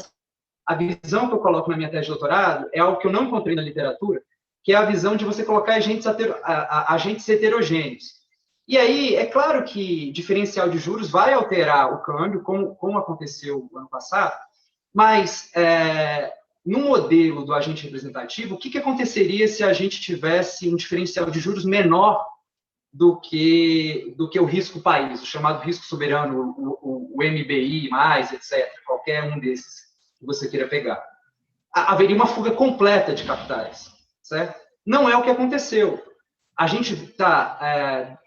a visão que eu coloco na minha tese de doutorado é algo que eu não encontrei na literatura, que é a visão de você colocar agentes heterogêneos. E aí, é claro que diferencial de juros vai alterar o câmbio, como aconteceu no ano passado, mas no modelo do agente representativo, o que aconteceria se a gente tivesse um diferencial de juros menor do que o risco país, o chamado risco soberano, o MBI+, etc., qualquer um desses que você queira pegar? Haveria uma fuga completa de capitais, certo? Não é o que aconteceu. A gente está,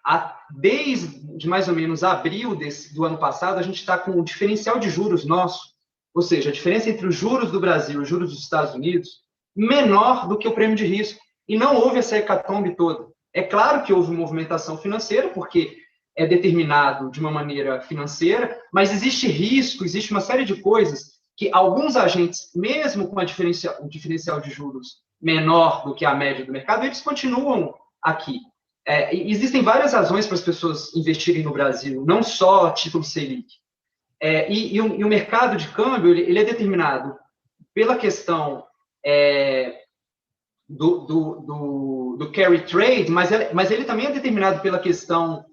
desde mais ou menos abril do ano passado, a gente está com o diferencial de juros nosso, ou seja, a diferença entre os juros do Brasil e os juros dos Estados Unidos, menor do que o prêmio de risco. E não houve essa hecatombe toda. É claro que houve movimentação financeira, porque é determinado de uma maneira financeira, mas existe risco, existe uma série de coisas que alguns agentes, mesmo com um diferencial de juros menor do que a média do mercado, eles continuam aqui. Existem várias razões para as pessoas investirem no Brasil, não só título Selic. E o mercado de câmbio, ele é determinado pela questão do carry trade, mas ele também é determinado pela questão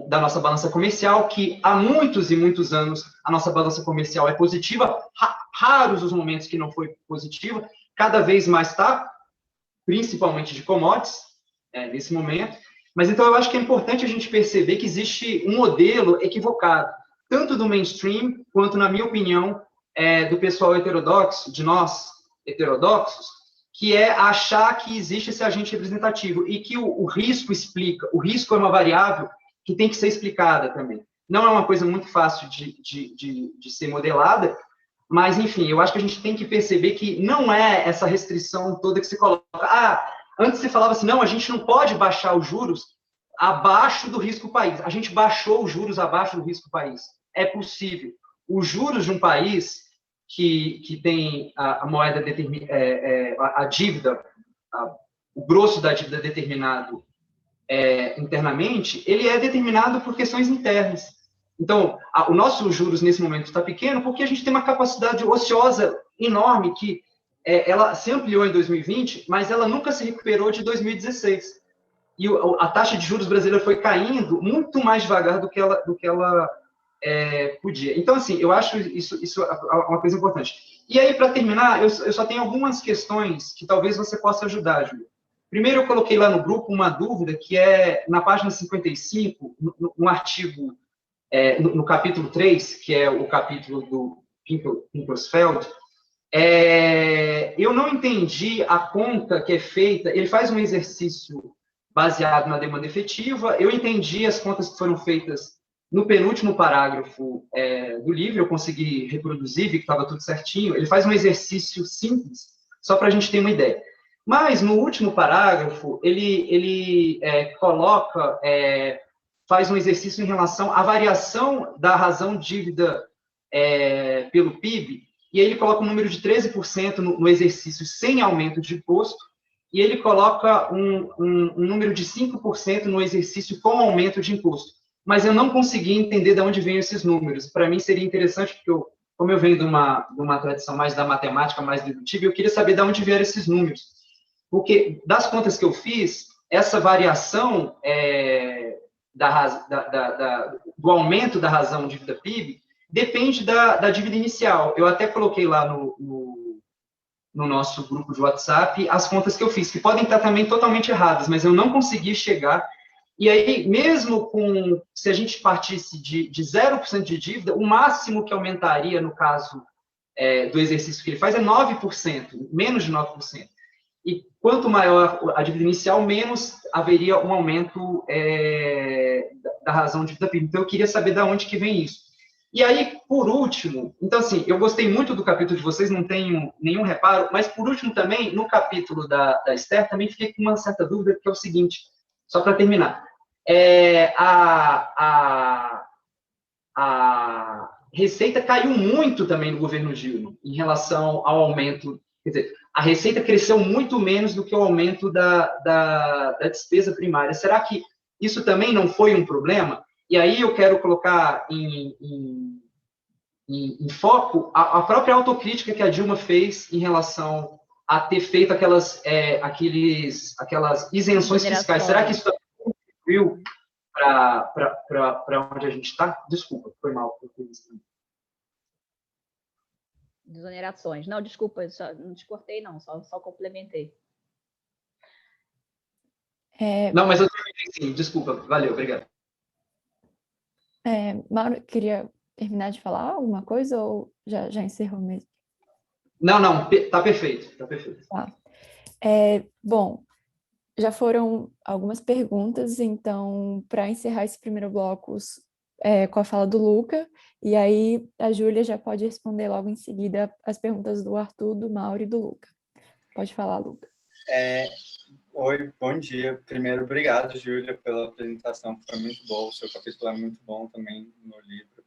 da nossa balança comercial, que há muitos e muitos anos a nossa balança comercial é positiva, raros os momentos que não foi positiva, cada vez mais está, principalmente de commodities, nesse momento. Mas então eu acho que é importante a gente perceber que existe um modelo equivocado, tanto do mainstream, quanto, na minha opinião, do pessoal heterodoxo, de nós heterodoxos, que é achar que existe esse agente representativo e que o risco explica. O risco é uma variável que tem que ser explicada também. Não é uma coisa muito fácil de ser modelada, mas, enfim, eu acho que a gente tem que perceber que não é essa restrição toda que se coloca. Antes se falava assim, não, a gente não pode baixar os juros abaixo do risco país. A gente baixou os juros abaixo do risco país. É possível. Os juros de um país que tem a moeda, a dívida, o grosso da dívida determinado internamente, ele é determinado por questões internas. Então, o nosso juros nesse momento está pequeno porque a gente tem uma capacidade ociosa enorme que ela se ampliou em 2020, mas ela nunca se recuperou de 2016. E a taxa de juros brasileira foi caindo muito mais devagar do que ela podia. Então, assim, eu acho isso uma coisa importante. E aí, para terminar, eu só tenho algumas questões que talvez você possa ajudar, Júlia. Primeiro, eu coloquei lá no grupo uma dúvida que é, na página 55, no artigo, no capítulo 3, que é o capítulo do Pinkersfeld, eu não entendi a conta que é feita, ele faz um exercício baseado na demanda efetiva, eu entendi as contas que foram feitas no penúltimo parágrafo do livro, eu consegui reproduzir, vi que estava tudo certinho, ele faz um exercício simples, só para a gente ter uma ideia. Mas, no último parágrafo, ele coloca, faz um exercício em relação à variação da razão dívida pelo PIB, e aí ele coloca um número de 13% no exercício sem aumento de imposto, e ele coloca um número de 5% no exercício com aumento de imposto. Mas eu não consegui entender de onde vêm esses números. Para mim seria interessante, porque como eu venho de uma tradição mais da matemática, mais dedutiva, eu queria saber de onde vieram esses números. Porque, das contas que eu fiz, essa variação do aumento da razão dívida PIB depende da dívida inicial. Eu até coloquei lá no nosso grupo de WhatsApp as contas que eu fiz, que podem estar também totalmente erradas, mas eu não consegui chegar. E aí, mesmo se a gente partisse de 0% de dívida, o máximo que aumentaria, no caso do exercício que ele faz, é 9%, menos de 9%. E quanto maior a dívida inicial, menos haveria um aumento da razão de dívida PIB. Então, eu queria saber de onde que vem isso. E aí, por último, então, assim, eu gostei muito do capítulo de vocês, não tenho nenhum reparo, mas, por último, também, no capítulo da Esther, também fiquei com uma certa dúvida, que é o seguinte, só para terminar. A receita caiu muito também no governo Dilma, em relação ao aumento, quer dizer, a receita cresceu muito menos do que o aumento da despesa primária. Será que isso também não foi um problema? E aí eu quero colocar em foco a própria autocrítica que a Dilma fez em relação a ter feito aquelas isenções fiscais. Será que isso também contribuiu para onde a gente está? Desculpa, foi mal. Desonerações. Não, desculpa, não te cortei, não, só complementei. Não, mas eu terminei sim, desculpa. Valeu, obrigado. Mauro, queria terminar de falar alguma coisa ou já encerrou mesmo? Não, tá perfeito, tá perfeito. Tá. Bom, já foram algumas perguntas, então, para encerrar esse primeiro bloco com a fala do Luca, e aí a Júlia já pode responder logo em seguida as perguntas do Arthur, do Mauro e do Luca. Pode falar, Luca. Oi, bom dia. Primeiro, obrigado, Júlia, pela apresentação, foi muito bom. O seu capítulo é muito bom também no livro.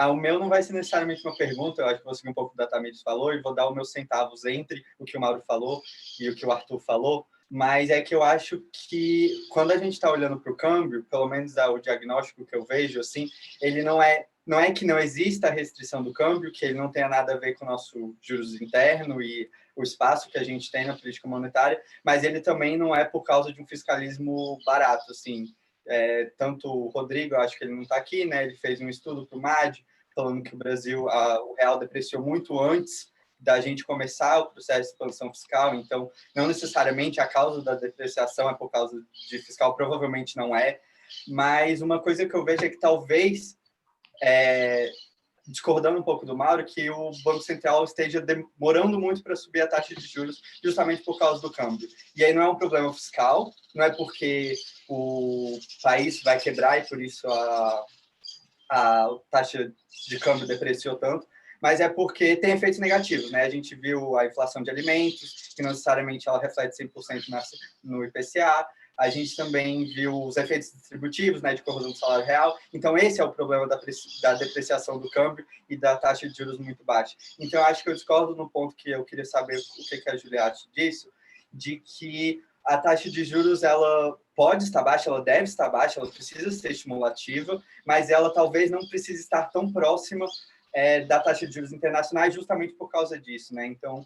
O meu não vai ser necessariamente uma pergunta, eu acho que vou seguir um pouco o que o Tamires falou e vou dar os meus centavos entre o que o Mauro falou e o que o Arthur falou, mas é que eu acho que quando a gente está olhando para o câmbio, pelo menos o diagnóstico que eu vejo, assim, ele não é que não exista a restrição do câmbio, que ele não tenha nada a ver com o nosso juros interno e o espaço que a gente tem na política monetária, mas ele também não é por causa de um fiscalismo barato, assim. Tanto o Rodrigo, eu acho que ele não está aqui, né? Ele fez um estudo para o MAD, falando que o Brasil, o real depreciou muito antes da gente começar o processo de expansão fiscal, então não necessariamente a causa da depreciação é por causa de fiscal, provavelmente não é, mas uma coisa que eu vejo é que talvez, discordando um pouco do Mauro, que o Banco Central esteja demorando muito para subir a taxa de juros justamente por causa do câmbio. E aí não é um problema fiscal, não é porque o país vai quebrar e por isso a taxa de câmbio depreciou tanto, mas é porque tem efeitos negativos, né? A gente viu a inflação de alimentos, que não necessariamente ela reflete 100% no IPCA. A gente também viu os efeitos distributivos, né, de corrosão do salário real. Então, esse é o problema da depreciação do câmbio e da taxa de juros muito baixa. Então, eu acho que eu discordo no ponto que eu queria saber o que a Julia acha disso, de que a taxa de juros ela pode estar baixa, ela deve estar baixa, ela precisa ser estimulativa, mas ela talvez não precise estar tão próxima da taxa de juros internacionais justamente por causa disso, né? Então,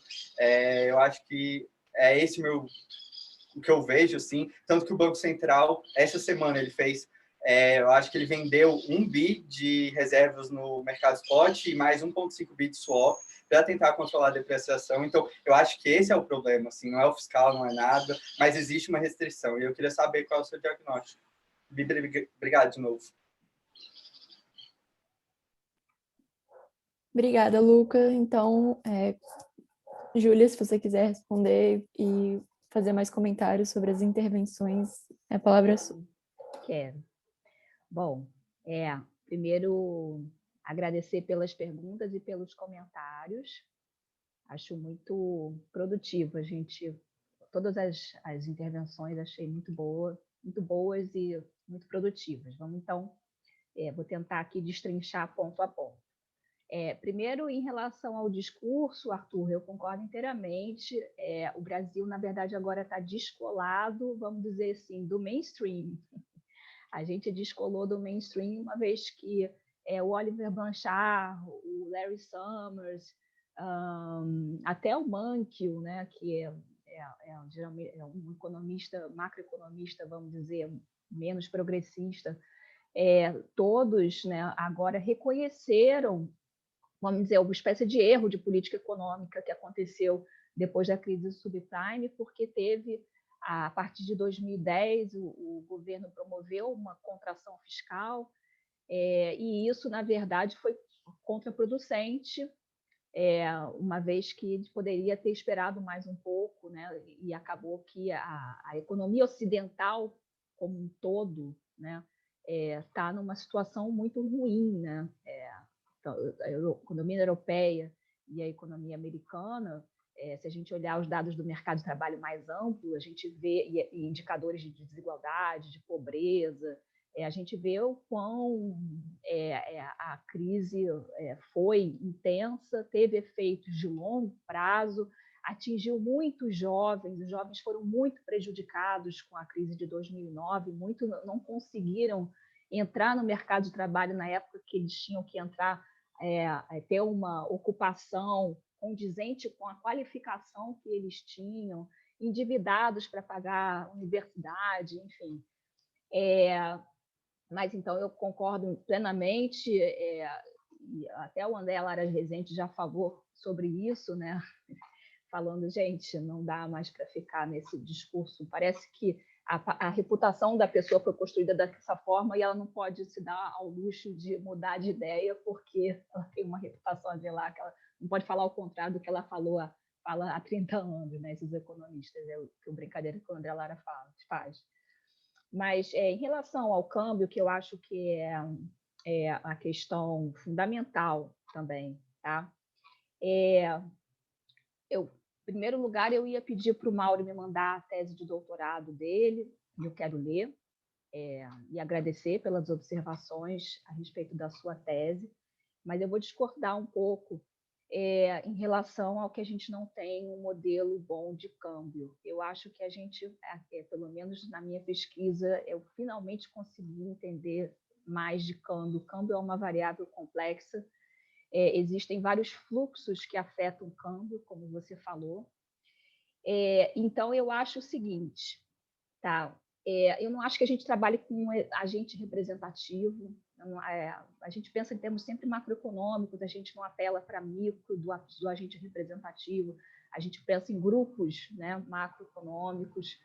eu acho que é esse o que eu vejo, assim, tanto que o Banco Central, essa semana ele fez, eu acho que ele vendeu 1 bi de reservas no mercado spot e mais 1,5 bi de swap para tentar controlar a depreciação. Então, eu acho que esse é o problema, assim, não é o fiscal, não é nada, mas existe uma restrição. E eu queria saber qual é o seu diagnóstico. Obrigado de novo. Obrigada, Luca. Então, Júlia, se você quiser responder e fazer mais comentários sobre as intervenções, a palavra é sua. Quero. Bom, primeiro agradecer pelas perguntas e pelos comentários. Acho muito produtivo. Todas as intervenções achei muito boas e muito produtivas. Vamos então, vou tentar aqui destrinchar ponto a ponto. Primeiro, em relação ao discurso, Arthur, eu concordo inteiramente. O Brasil, na verdade, agora está descolado, vamos dizer assim, do mainstream. A gente descolou do mainstream uma vez que o Oliver Blanchard, o Larry Summers, até o Mankiw, né, que geralmente é um economista, macroeconomista, vamos dizer, menos progressista, todos, né, agora reconheceram, vamos dizer, uma espécie de erro de política econômica que aconteceu depois da crise subprime, porque teve, a partir de 2010, o governo promoveu uma contração fiscal, e isso, na verdade, foi contraproducente, uma vez que poderia ter esperado mais um pouco, né? E acabou que a economia ocidental como um todo, né, está numa situação muito ruim, né? A economia europeia e a economia americana, se a gente olhar os dados do mercado de trabalho mais amplo, a gente vê indicadores de desigualdade, de pobreza, a gente vê o quão a crise foi intensa, teve efeitos de longo prazo, atingiu muitos jovens, os jovens foram muito prejudicados com a crise de 2009, muitos não conseguiram entrar no mercado de trabalho na época que eles tinham que entrar, ter uma ocupação condizente com a qualificação que eles tinham, endividados para pagar a universidade, enfim. Mas, então, eu concordo plenamente, e até o André Lara Rezende já falou sobre isso, né? Falando, gente, não dá mais para ficar nesse discurso. Parece que a reputação da pessoa foi construída dessa forma e ela não pode se dar ao luxo de mudar de ideia porque ela tem uma reputação a zelar, que ela não pode falar o contrário do que ela fala há 30 anos, né? Esses economistas, que é a brincadeira que o André Lara faz. Mas, em relação ao câmbio, que eu acho que é a questão fundamental também, tá? Em primeiro lugar, eu ia pedir para o Mauro me mandar a tese de doutorado dele, e eu quero ler, e agradecer pelas observações a respeito da sua tese, mas eu vou discordar um pouco em relação ao que a gente não tem um modelo bom de câmbio. Eu acho que a gente, pelo menos na minha pesquisa, eu finalmente consegui entender mais de câmbio. O câmbio é uma variável complexa, existem vários fluxos que afetam o câmbio, como você falou. Então, eu acho o seguinte, tá? Eu não acho que a gente trabalhe com um agente representativo. A gente pensa em termos sempre macroeconômicos, a gente não apela para micro do agente representativo, a gente pensa em grupos, né, macroeconômicos.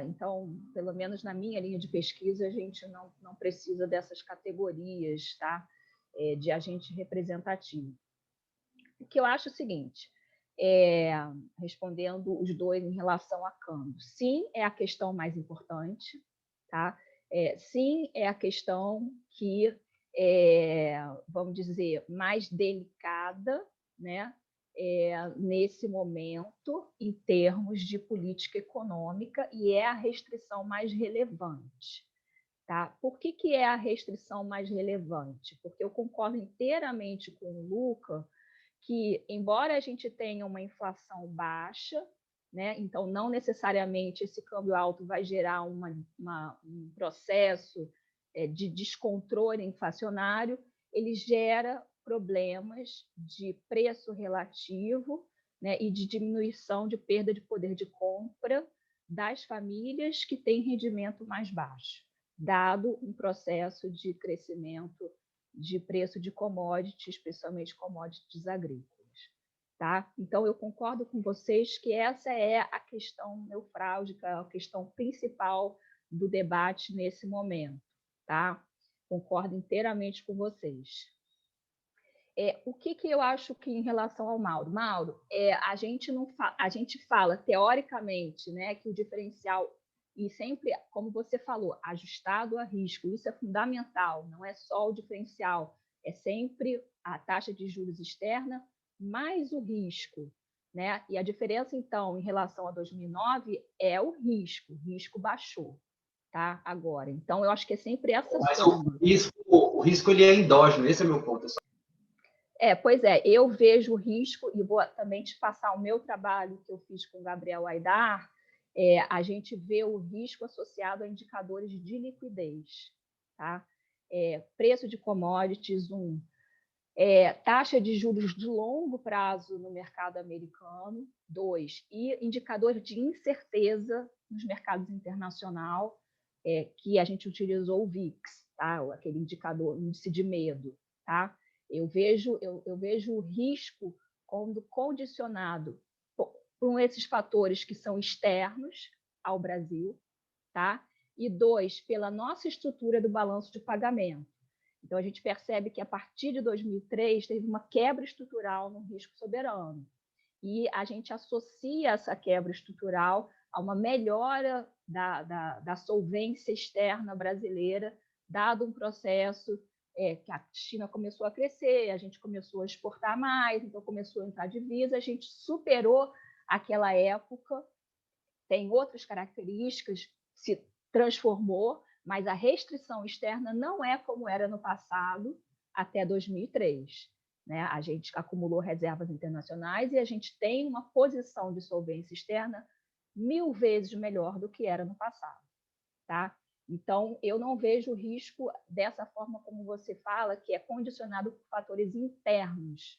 Então, pelo menos na minha linha de pesquisa, a gente não precisa dessas categorias, tá? De agente representativo. O que eu acho o seguinte, respondendo os dois em relação a câmbio. Sim, é a questão mais importante, tá? Sim, é a questão que, vamos dizer, mais delicada, né? Nesse momento, em termos de política econômica, e é a restrição mais relevante. Tá? Por que é a restrição mais relevante? Porque eu concordo inteiramente com o Luca que, embora a gente tenha uma inflação baixa, né, então não necessariamente esse câmbio alto vai gerar um processo de descontrole inflacionário, ele gera problemas de preço relativo, né, e de diminuição de perda de poder de compra das famílias que têm rendimento mais baixo, dado um processo de crescimento de preço de commodities, especialmente commodities agrícolas. Tá? Então, eu concordo com vocês que essa é a questão nevrálgica, a questão principal do debate nesse momento. Tá? Concordo inteiramente com vocês. O que eu acho que, em relação ao Mauro? Mauro, a gente fala, teoricamente, né, que o diferencial, e sempre, como você falou, ajustado a risco, isso é fundamental, não é só o diferencial, é sempre a taxa de juros externa mais o risco, né? E a diferença, então, em relação a 2009 é o risco baixou, tá? Agora. Então, eu acho que é sempre essa Mas soma. o risco ele é endógeno, esse é o meu ponto. Pois é, eu vejo o risco, e vou também te passar o meu trabalho que eu fiz com o Gabriel Aidar, a gente vê o risco associado a indicadores de liquidez. Tá? Preço de commodities, taxa de juros de longo prazo no mercado americano, 2, e indicador de incerteza nos mercados internacional, que a gente utilizou o VIX, tá? Aquele indicador, índice de medo. Tá? Eu vejo o risco quando condicionado por esses fatores que são externos ao Brasil, tá? E 2, pela nossa estrutura do balanço de pagamento. Então, a gente percebe que, a partir de 2003, teve uma quebra estrutural no risco soberano. E a gente associa essa quebra estrutural a uma melhora da solvência externa brasileira, dado um processo que a China começou a crescer, a gente começou a exportar mais, então começou a entrar divisa, a gente superou aquela época, tem outras características, se transformou, mas a restrição externa não é como era no passado, até 2003. Né? A gente acumulou reservas internacionais e a gente tem uma posição de solvência externa 1000 vezes melhor do que era no passado. Tá? Então, eu não vejo o risco dessa forma como você fala, que é condicionado por fatores internos.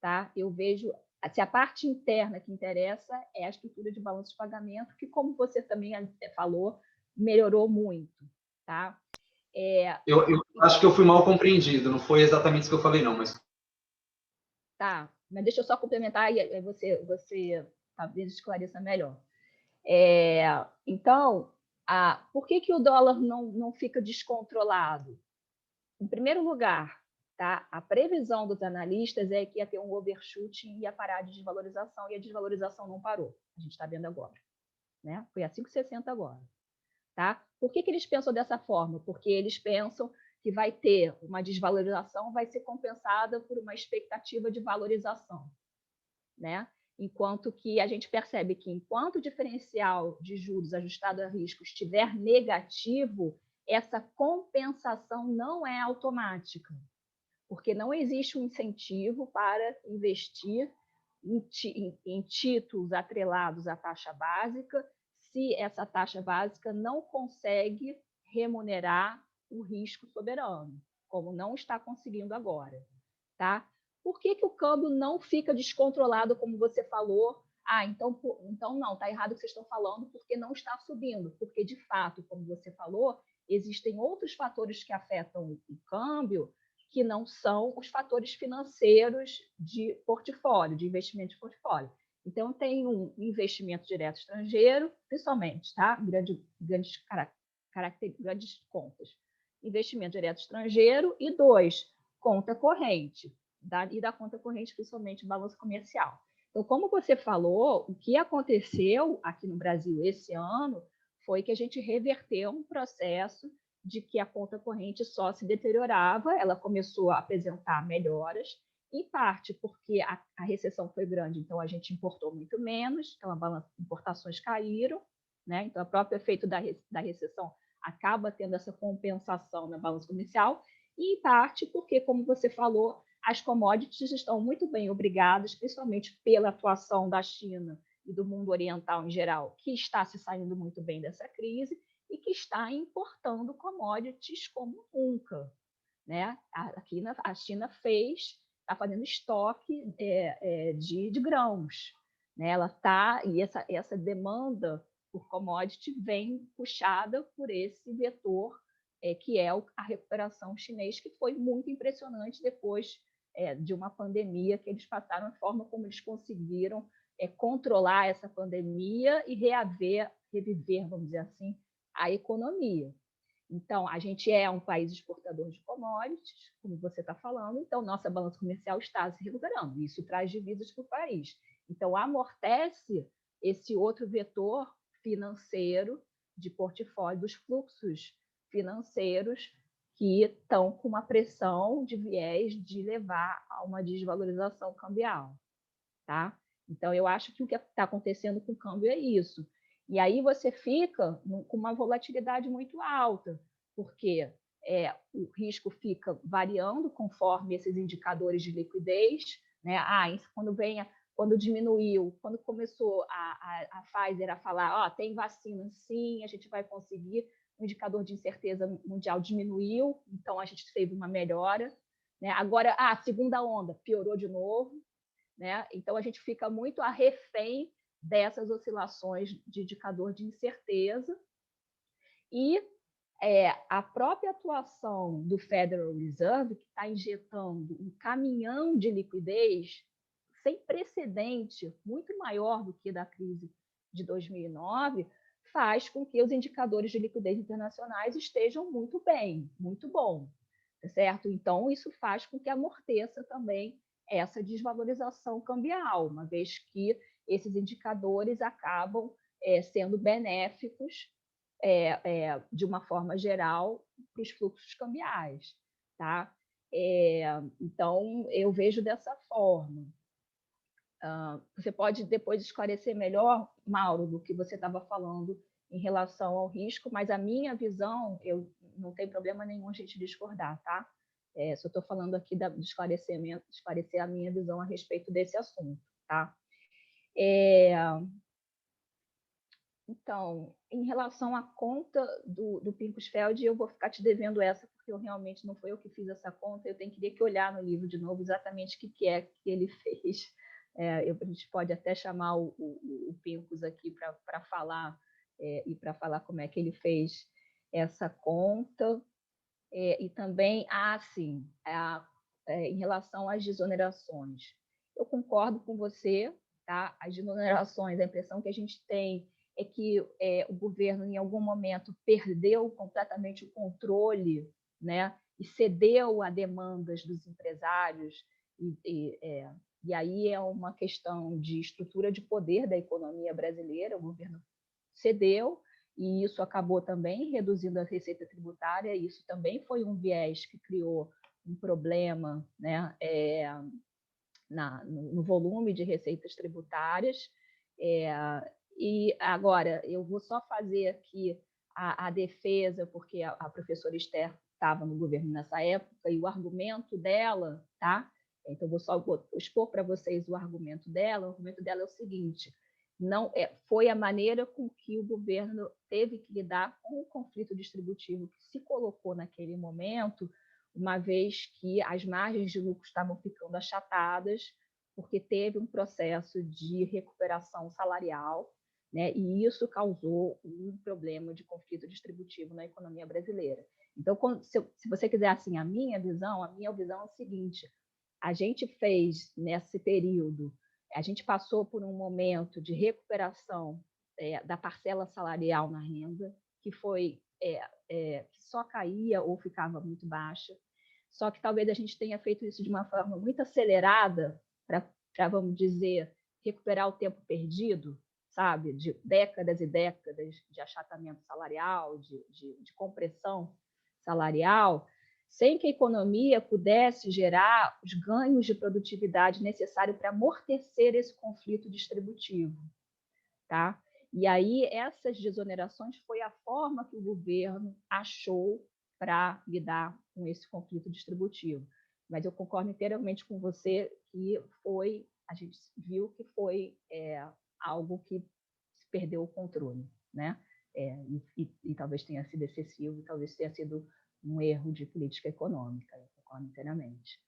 Tá? Eu vejo, se a parte interna que interessa é a estrutura de balanço de pagamento, que, como você também falou, melhorou muito. Tá? Eu acho que eu fui mal compreendido, não foi exatamente isso que eu falei, não, mas... Tá, mas deixa eu só complementar e você talvez esclareça melhor. Então, por que o dólar não fica descontrolado? Em primeiro lugar, tá? A previsão dos analistas é que ia ter um overshoot e ia parar de desvalorização, e a desvalorização não parou. A gente está vendo agora. Né? Foi a 5,60 agora. Tá? Por que eles pensam dessa forma? Porque eles pensam que vai ter uma desvalorização, vai ser compensada por uma expectativa de valorização. Né? Enquanto que a gente percebe que, enquanto o diferencial de juros ajustado a risco estiver negativo, essa compensação não é automática, porque não existe um incentivo para investir em títulos atrelados à taxa básica, se essa taxa básica não consegue remunerar o risco soberano, como não está conseguindo agora. Tá? Por que o câmbio não fica descontrolado, como você falou? Então não, está errado o que vocês estão falando, porque não está subindo. Porque, de fato, como você falou, existem outros fatores que afetam o câmbio que não são os fatores financeiros de portfólio, de investimento de portfólio. Então, tem um investimento direto estrangeiro, principalmente, tá? Grandes contas. Investimento direto estrangeiro e 2, conta corrente. E da conta corrente, principalmente, balanço comercial. Então, como você falou, o que aconteceu aqui no Brasil esse ano foi que a gente reverteu um processo de que a conta corrente só se deteriorava, ela começou a apresentar melhoras, em parte porque a recessão foi grande, então a gente importou muito menos, então as importações caíram, né? Então o próprio efeito da recessão acaba tendo essa compensação na balança comercial, e em parte porque, como você falou, as commodities estão muito bem obrigadas, principalmente pela atuação da China e do mundo oriental em geral, que está se saindo muito bem dessa crise, e que está importando commodities como nunca. Né? A China está fazendo estoque de grãos. Né? E essa demanda por commodity vem puxada por esse vetor que é a recuperação chinês, que foi muito impressionante depois de uma pandemia que eles passaram, a forma como eles conseguiram controlar essa pandemia e reviver, vamos dizer assim, a economia. Então, a gente é um país exportador de commodities, como você está falando, então nossa balança comercial está se recuperando, isso traz divisas para o país. Então, amortece esse outro vetor financeiro de portfólio, dos fluxos financeiros que estão com uma pressão de viés de levar a uma desvalorização cambial. Tá? Então, eu acho que o que está acontecendo com o câmbio é isso. E aí você fica com uma volatilidade muito alta, porque o risco fica variando conforme esses indicadores de liquidez, né? Quando diminuiu, quando começou a Pfizer a falar, tem vacina, sim, a gente vai conseguir, o indicador de incerteza mundial diminuiu, então a gente teve uma melhora, né? Agora, a segunda onda piorou de novo, né? Então a gente fica muito a refém dessas oscilações de indicador de incerteza, e a própria atuação do Federal Reserve, que está injetando um caminhão de liquidez sem precedente, muito maior do que da crise de 2009, faz com que os indicadores de liquidez internacionais estejam muito bem, muito bom, certo? Então, isso faz com que amorteça também essa desvalorização cambial, uma vez que esses indicadores acabam sendo benéficos de uma forma geral para os fluxos cambiais, tá? Então, eu vejo dessa forma. Você pode depois esclarecer melhor, Mauro, do que você estava falando em relação ao risco, mas a minha visão, eu não tem problema nenhum a gente discordar, tá? Só estou falando aqui de esclarecer a minha visão a respeito desse assunto, tá? Então, em relação à conta do Pinkusfeld, eu vou ficar te devendo essa, porque realmente não foi eu que fiz essa conta, eu teria que olhar no livro de novo exatamente o que é que ele fez. A gente pode até chamar o Pinkus aqui para falar, e para falar como é que ele fez essa conta. E também, sim, em relação às desonerações. Eu concordo com você, tá? As desonerações, a impressão que a gente tem é que o governo, em algum momento, perdeu completamente o controle, né? E cedeu a demandas dos empresários, e aí é uma questão de estrutura de poder da economia brasileira, o governo cedeu, e isso acabou também reduzindo a receita tributária, e isso também foi um viés que criou um problema, né, no volume de receitas tributárias. E agora, eu vou só fazer aqui a defesa, porque a professora Esther estava no governo nessa época, e o argumento dela, tá? Então, vou expor para vocês o argumento dela. O argumento dela é o seguinte: foi a maneira com que o governo teve que lidar com o conflito distributivo que se colocou naquele momento, uma vez que as margens de lucro estavam ficando achatadas, porque teve um processo de recuperação salarial, né? E isso causou um problema de conflito distributivo na economia brasileira. Então, se você quiser assim, a minha visão é o seguinte: a gente fez nesse período, a gente passou por um momento de recuperação da parcela salarial na renda, que foi que só caía ou ficava muito baixa. Só que talvez a gente tenha feito isso de uma forma muito acelerada para, vamos dizer, recuperar o tempo perdido, sabe? De décadas e décadas de achatamento salarial, de compressão salarial, sem que a economia pudesse gerar os ganhos de produtividade necessários para amortecer esse conflito distributivo, tá? E aí, essas desonerações foi a forma que o governo achou para lidar com esse conflito distributivo. Mas eu concordo inteiramente com você que a gente viu que foi algo que se perdeu o controle, né? E talvez tenha sido excessivo, e talvez tenha sido um erro de política econômica, eu concordo inteiramente.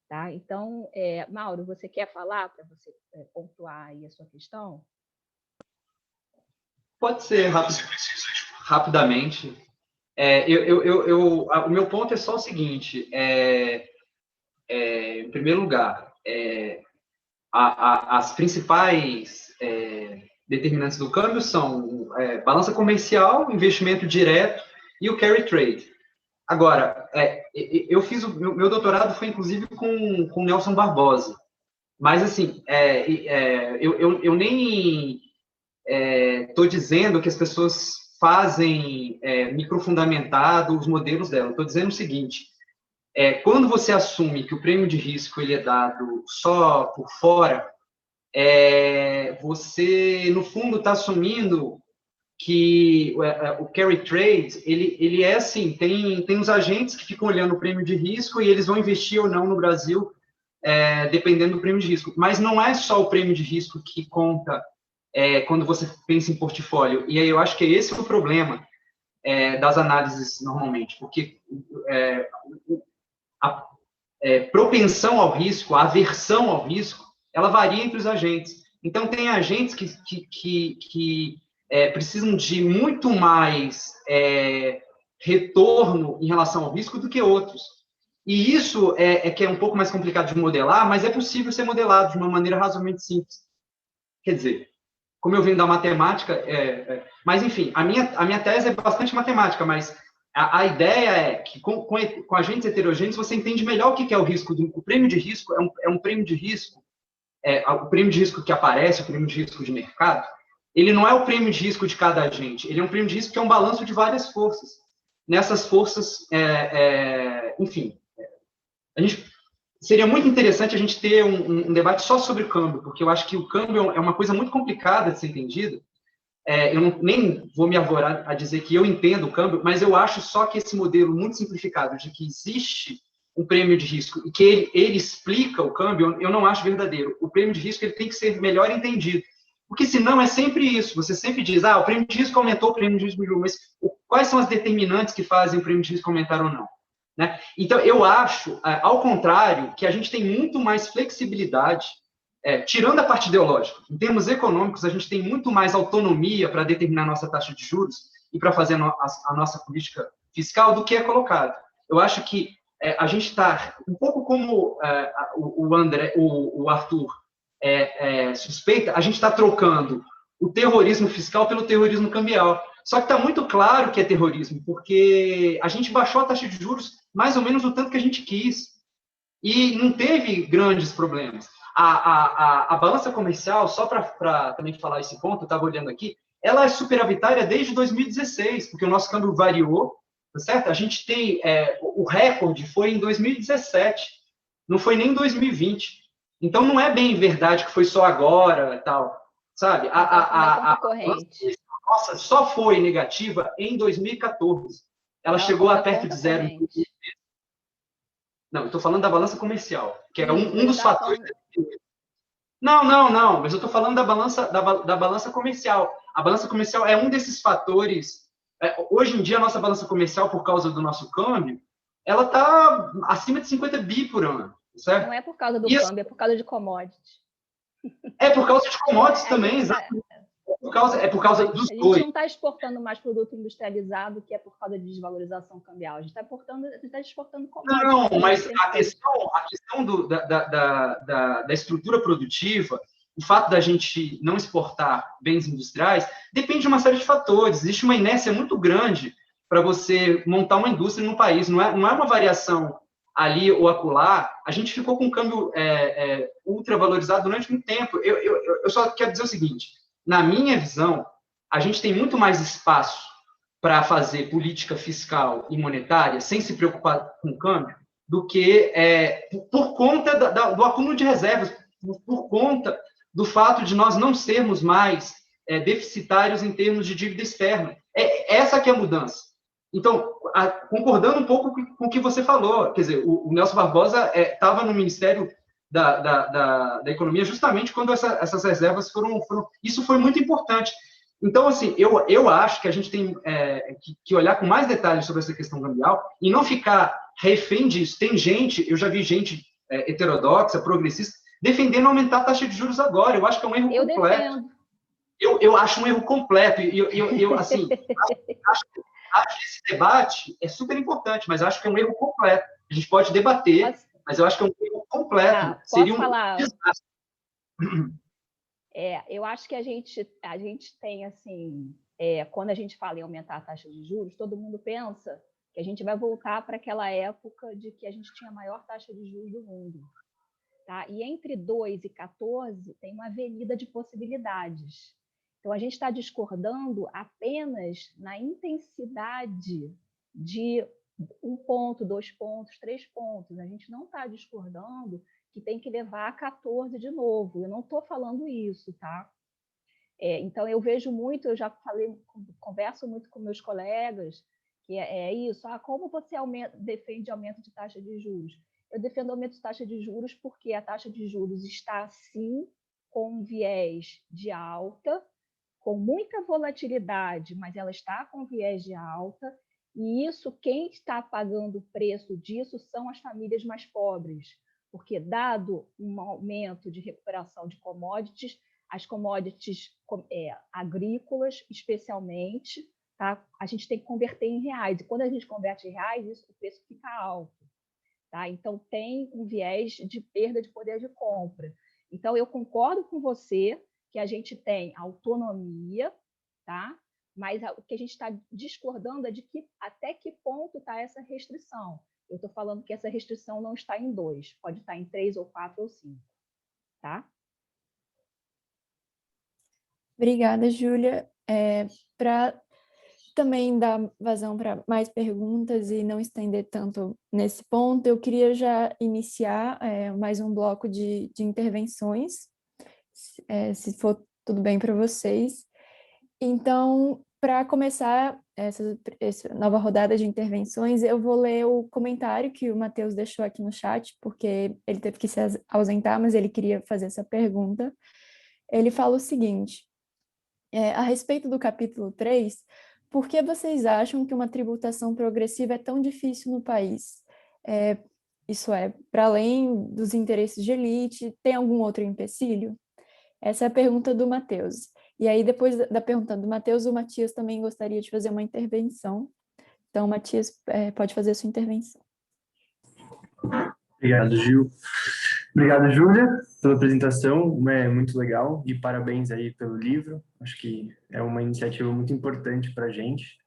Tá? Então, Mauro, você quer falar para você pontuar aí a sua questão? Pode ser, rapidamente. O meu ponto é só o seguinte: em primeiro lugar, as principais determinantes do câmbio são balança comercial, investimento direto e o carry trade. Agora, eu fiz meu doutorado foi inclusive com Nelson Barbosa, mas assim, eu nem estou dizendo que as pessoas fazem microfundamentado os modelos dela. Estou dizendo o seguinte: quando você assume que o prêmio de risco ele é dado só por fora, você, no fundo, está assumindo o carry trade, ele é assim, tem os agentes que ficam olhando o prêmio de risco e eles vão investir ou não no Brasil, dependendo do prêmio de risco. Mas não é só o prêmio de risco que conta quando você pensa em portfólio. E aí eu acho que esse é o problema das análises normalmente, porque a propensão ao risco, a aversão ao risco, ela varia entre os agentes. Então, tem agentes que precisam de muito mais retorno em relação ao risco do que outros. E isso que é um pouco mais complicado de modelar, mas é possível ser modelado de uma maneira razoavelmente simples. Quer dizer, como eu venho da matemática, mas, enfim, a minha tese é bastante matemática, mas a ideia é que com agentes heterogêneos você entende melhor o que é o risco. O prêmio de risco é um prêmio de risco, o prêmio de risco que aparece, o prêmio de risco de mercado, ele não é o prêmio de risco de cada agente, ele é um prêmio de risco que é um balanço de várias forças. Nessas forças, enfim, seria muito interessante a gente ter um debate só sobre o câmbio, porque eu acho que o câmbio é uma coisa muito complicada de ser entendida. Eu nem vou me arvorar a dizer que eu entendo o câmbio, mas eu acho só que esse modelo muito simplificado de que existe um prêmio de risco e que ele explica o câmbio, eu não acho verdadeiro. O prêmio de risco ele tem que ser melhor entendido, porque senão é sempre isso. Você sempre diz, o prêmio de risco aumentou, o prêmio de risco diminuiu, mas quais são as determinantes que fazem o prêmio de risco aumentar ou não? Né? Então, eu acho, ao contrário, que a gente tem muito mais flexibilidade, tirando a parte ideológica. Em termos econômicos, a gente tem muito mais autonomia para determinar a nossa taxa de juros e para fazer a nossa política fiscal do que é colocado. Eu acho que a gente está um pouco como o Arthur suspeita, a gente está trocando o terrorismo fiscal pelo terrorismo cambial. Só que está muito claro que é terrorismo, porque a gente baixou a taxa de juros mais ou menos o tanto que a gente quis e não teve grandes problemas. A balança comercial, só para também falar esse ponto, eu estava olhando aqui, ela é superavitária desde 2016, porque o nosso câmbio variou, tá certo? A gente tem, o recorde foi em 2017, não foi nem em 2020. Então, não é bem verdade que foi só agora, tal, sabe? A nossa só foi negativa em 2014. Ela chegou a perto de zero. Não, eu estou falando da balança comercial, que é um dos fatores. Não, mas eu estou falando da balança comercial. A balança comercial é um desses fatores. Hoje em dia, a nossa balança comercial, por causa do nosso câmbio, ela está acima de 50 bi por ano, certo? Não é por causa do câmbio, é por causa de commodities. É por causa de commodities também, exato. É por causa dos dois. A gente não está exportando mais produto industrializado, que é por causa de desvalorização cambial. A gente está exportando commodities. Não, mas a questão da estrutura produtiva, o fato da gente não exportar bens industriais, depende de uma série de fatores. Existe uma inércia muito grande para você montar uma indústria no país. Não é uma variação ali ou acolá. A gente ficou com um câmbio ultra valorizado durante muito tempo. Eu só quero dizer o seguinte, na minha visão, a gente tem muito mais espaço para fazer política fiscal e monetária sem se preocupar com o câmbio do que por conta do acúmulo de reservas, por conta do fato de nós não sermos mais deficitários em termos de dívida externa. Essa que é a mudança. Então, concordando um pouco com o que você falou, quer dizer, o Nelson Barbosa estava no Ministério da Economia justamente quando essas reservas foram... Isso foi muito importante. Então, assim, eu acho que a gente tem que olhar com mais detalhes sobre essa questão cambial e não ficar refém disso. Tem gente, eu já vi gente heterodoxa, progressista, defendendo aumentar a taxa de juros agora. Eu acho que é um erro completo. Eu acho um erro completo. Eu assim, acho que esse debate é super importante, mas acho que é um erro completo. A gente pode debater, mas eu acho que é um erro completo. Seria um desastre. Eu acho que a gente tem, assim, quando a gente fala em aumentar a taxa de juros, todo mundo pensa que a gente vai voltar para aquela época de que a gente tinha a maior taxa de juros do mundo. Tá? E entre 2 e 14 tem uma avenida de possibilidades. Então, a gente está discordando apenas na intensidade de 1 ponto, 2 pontos, 3 pontos. A gente não está discordando que tem que levar a 14 de novo. Eu não estou falando isso, tá? Então, eu vejo muito, eu já falei, converso muito com meus colegas, que é isso, como você defende aumento de taxa de juros? Eu defendo aumento de taxa de juros porque a taxa de juros está, sim, com viés de alta, com muita volatilidade, mas ela está com viés de alta, e isso, quem está pagando o preço disso são as famílias mais pobres, porque dado um aumento de recuperação de commodities, as commodities agrícolas, especialmente, tá? A gente tem que converter em reais, e quando a gente converte em reais, o preço fica alto. Tá? Então, tem um viés de perda de poder de compra. Então, eu concordo com você que a gente tem autonomia, tá? Mas o que a gente está discordando é de até que ponto está essa restrição. Eu estou falando que essa restrição não está em 2, pode estar em 3 ou 4 ou 5. Tá? Obrigada, Júlia. Para também dar vazão para mais perguntas e não estender tanto nesse ponto, eu queria já iniciar mais um bloco de intervenções, se for tudo bem para vocês. Então, para começar essa nova rodada de intervenções, eu vou ler o comentário que o Matheus deixou aqui no chat, porque ele teve que se ausentar, mas ele queria fazer essa pergunta. Ele fala o seguinte: a respeito do capítulo 3, por que vocês acham que uma tributação progressiva é tão difícil no país? Isso para além dos interesses de elite, tem algum outro empecilho? Essa é a pergunta do Matheus. E aí, depois da pergunta do Matheus, o Matias também gostaria de fazer uma intervenção. Então, Matias, pode fazer a sua intervenção. Obrigado, Gil. Obrigado, Júlia, pela apresentação, é muito legal, e parabéns aí pelo livro. Acho que é uma iniciativa muito importante para a gente,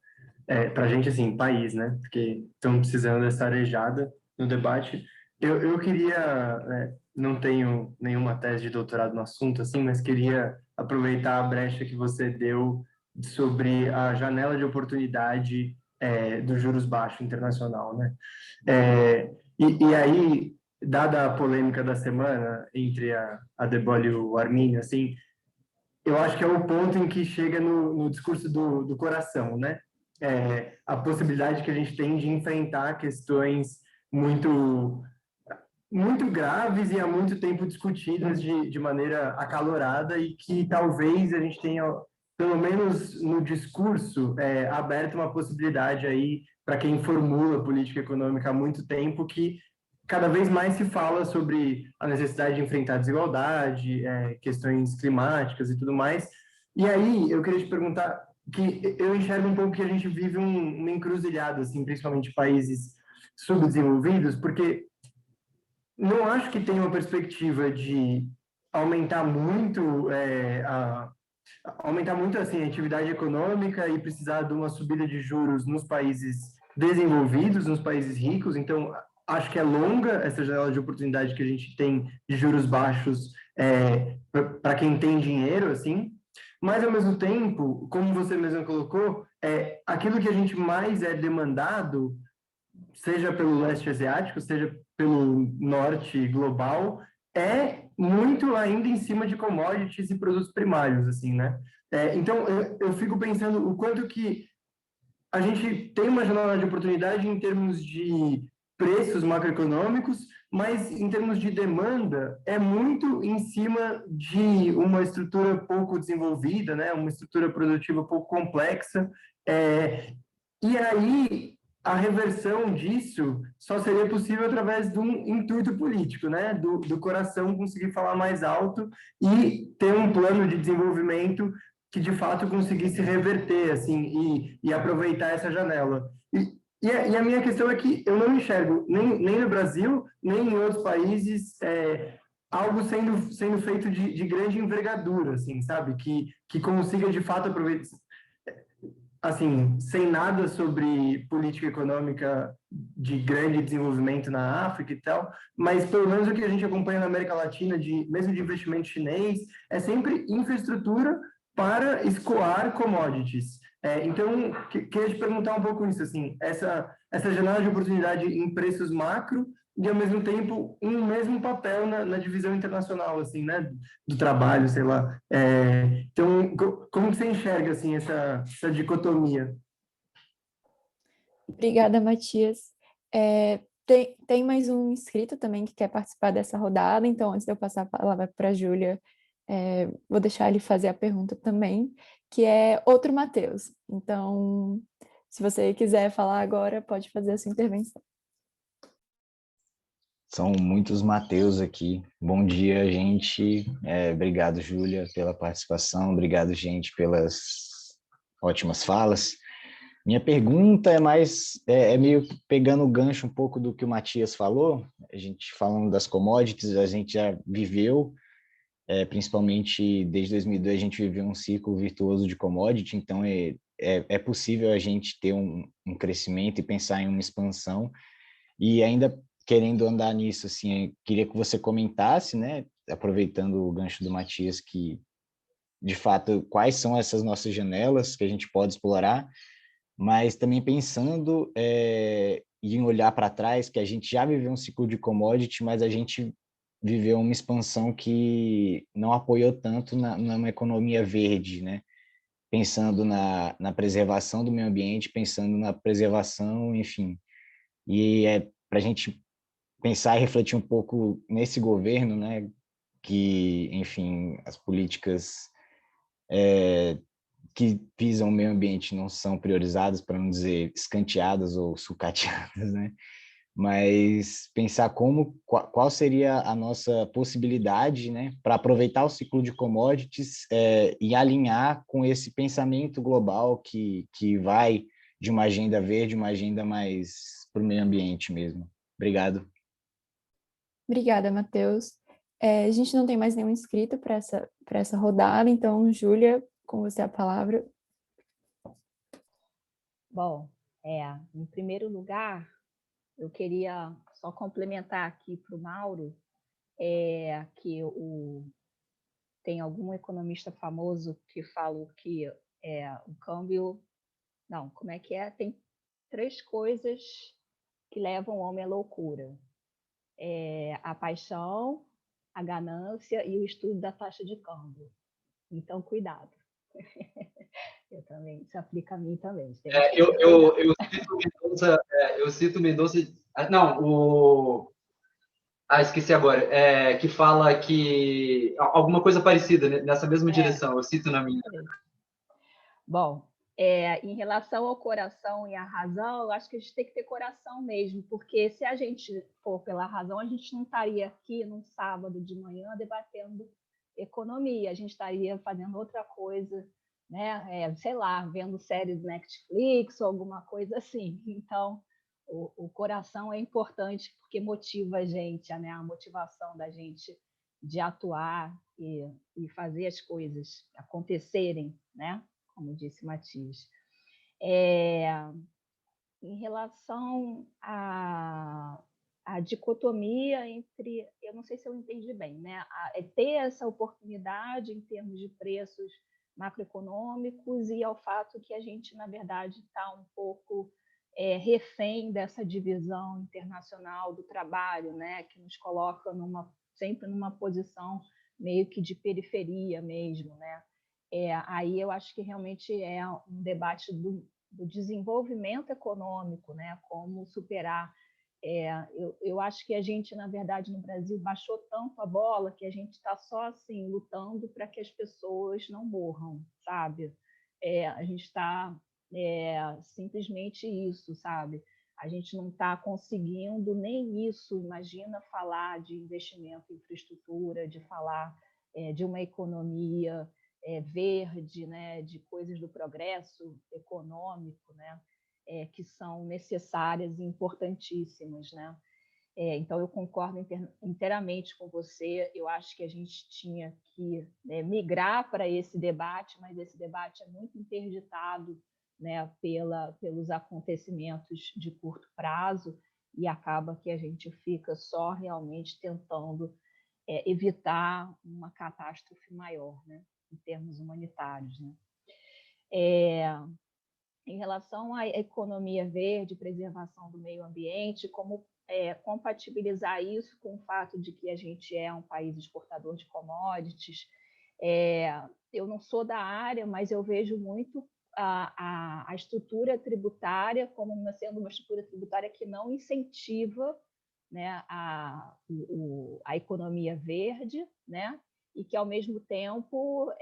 assim, país, né? Porque estamos precisando dessa arejada no debate. Eu queria, não tenho nenhuma tese de doutorado no assunto, assim, mas queria aproveitar a brecha que você deu sobre a janela de oportunidade dos juros baixos internacional, né? E aí, dada a polêmica da semana entre a Debole e o Arminio, assim, eu acho que é o ponto em que chega no discurso do coração, né? A possibilidade que a gente tem de enfrentar questões muito graves e há muito tempo discutidas de maneira acalorada, e que talvez a gente tenha, pelo menos no discurso, aberto uma possibilidade aí para quem formula política econômica há muito tempo, que cada vez mais se fala sobre a necessidade de enfrentar a desigualdade, questões climáticas e tudo mais. E aí, eu queria te perguntar, que eu enxergo um pouco que a gente vive uma encruzilhada, assim, principalmente países subdesenvolvidos, porque não acho que tenha uma perspectiva de aumentar muito assim, a atividade econômica e precisar de uma subida de juros nos países desenvolvidos, nos países ricos. Então, acho que é longa essa janela de oportunidade que a gente tem de juros baixos para quem tem dinheiro, assim. Mas, ao mesmo tempo, como você mesmo colocou, aquilo que a gente mais é demandado, seja pelo leste asiático, seja pelo norte global, é muito ainda em cima de commodities e produtos primários, assim, né? Então, eu fico pensando o quanto que a gente tem uma janela de oportunidade em termos de preços macroeconômicos, mas em termos de demanda é muito em cima de uma estrutura pouco desenvolvida, né? Uma estrutura produtiva pouco complexa. E aí a reversão disso só seria possível através de um intuito político, né? Do coração conseguir falar mais alto e ter um plano de desenvolvimento que de fato conseguisse reverter, assim, e aproveitar essa janela. E a minha questão é que eu não enxergo nem no Brasil, nem em outros países algo sendo feito de grande envergadura, assim, sabe? Que consiga de fato aproveitar, assim, sem nada sobre política econômica de grande desenvolvimento na África e tal, mas pelo menos o que a gente acompanha na América Latina, mesmo de investimento chinês, é sempre infraestrutura para escoar commodities. Então, queria te perguntar um pouco isso, assim, essa janela de oportunidade em preços macro e ao mesmo tempo um mesmo papel na divisão internacional, assim, né, do trabalho, sei lá. Então, como que você enxerga, assim, essa dicotomia? Obrigada, Matias. Tem mais um inscrito também que quer participar dessa rodada, então antes de eu passar a palavra para a Júlia, vou deixar ele fazer a pergunta também, que é outro Matheus. Então, se você quiser falar agora, pode fazer a sua intervenção. São muitos Mateus aqui. Bom dia, gente. Obrigado, Júlia, pela participação. Obrigado, gente, pelas ótimas falas. Minha pergunta é meio pegando o gancho um pouco do que o Matias falou. A gente falando das commodities, a gente já viveu, principalmente desde 2002, a gente viveu um ciclo virtuoso de commodity, então é possível a gente ter um crescimento e pensar em uma expansão. E ainda querendo andar nisso, assim, queria que você comentasse, né, aproveitando o gancho do Matias, que, de fato, quais são essas nossas janelas que a gente pode explorar, mas também pensando em olhar para trás, que a gente já viveu um ciclo de commodity, mas a gente viveu uma expansão que não apoiou tanto numa economia verde, né? Pensando na preservação do meio ambiente, pensando na preservação, enfim. E para a gente pensar e refletir um pouco nesse governo, né, que, enfim, as políticas que visam o meio ambiente não são priorizadas, para não dizer escanteadas ou sucateadas, né? Mas pensar qual seria a nossa possibilidade, né, para aproveitar o ciclo de commodities e alinhar com esse pensamento global que vai de uma agenda verde, uma agenda mais para o meio ambiente mesmo. Obrigado. Obrigada, Matheus. A gente não tem mais nenhum inscrito para essa rodada, então, Júlia, com você a palavra. Bom, em primeiro lugar, eu queria só complementar aqui para o Mauro, que tem algum economista famoso que fala que o câmbio... Não, como é que é? Tem 3 coisas que levam o homem à loucura. A paixão, a ganância e o estudo da taxa de câmbio. Então, cuidado. Eu também, isso aplica a mim também. Eu cito Mendonça. Não, esqueci agora. Que fala que alguma coisa parecida nessa mesma direção. Eu cito na minha. Bom, em relação ao coração e à razão, eu acho que a gente tem que ter coração mesmo, porque se a gente for pela razão, a gente não estaria aqui num sábado de manhã debatendo economia, a gente estaria fazendo outra coisa, né? Sei lá, vendo séries Netflix ou alguma coisa assim. Então, o coração é importante porque motiva a gente, né? A motivação da gente de atuar e fazer as coisas acontecerem, né? Como disse Matias. Em relação à dicotomia entre, eu não sei se eu entendi bem, né? Ter essa oportunidade em termos de preços macroeconômicos e ao fato que a gente, na verdade, está um pouco refém dessa divisão internacional do trabalho, né? Que nos coloca sempre numa posição meio que de periferia mesmo, né? Aí eu acho que realmente é um debate do desenvolvimento econômico, né? Como superar. Eu acho que a gente, na verdade, no Brasil, baixou tanto a bola que a gente está só assim, lutando para que as pessoas não morram, sabe? A gente está simplesmente isso, sabe? A gente não está conseguindo nem isso. Imagina falar de investimento em infraestrutura, de falar de uma economia verde, né, de coisas do progresso econômico, né, que são necessárias e importantíssimas, né? Então, eu concordo inteiramente com você. Eu acho que a gente tinha que migrar para esse debate, mas esse debate é muito interditado, né, pelos acontecimentos de curto prazo e acaba que a gente fica só realmente tentando evitar uma catástrofe maior, né, em termos humanitários, né? em relação à economia verde, preservação do meio ambiente, como compatibilizar isso com o fato de que a gente é um país exportador de commodities. Eu não sou da área, mas eu vejo muito a estrutura tributária como sendo uma estrutura tributária que não incentiva, né, a economia verde, né, e que, ao mesmo tempo,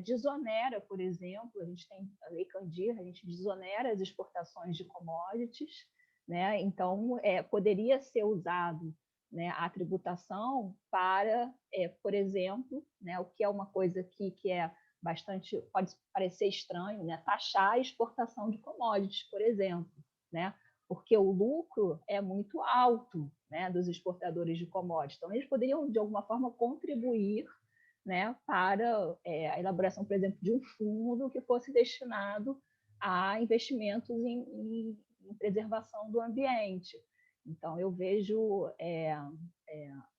desonera, por exemplo, a gente tem a Lei Candir, a gente desonera as exportações de commodities, né, então poderia ser usado, né, a tributação para, por exemplo, né, o que é uma coisa aqui que é bastante, pode parecer estranho, né, taxar a exportação de commodities, por exemplo, né, porque o lucro é muito alto, né, dos exportadores de commodities. Então, eles poderiam, de alguma forma, contribuir, né, para a elaboração, por exemplo, de um fundo que fosse destinado a investimentos em preservação do ambiente. Então, eu vejo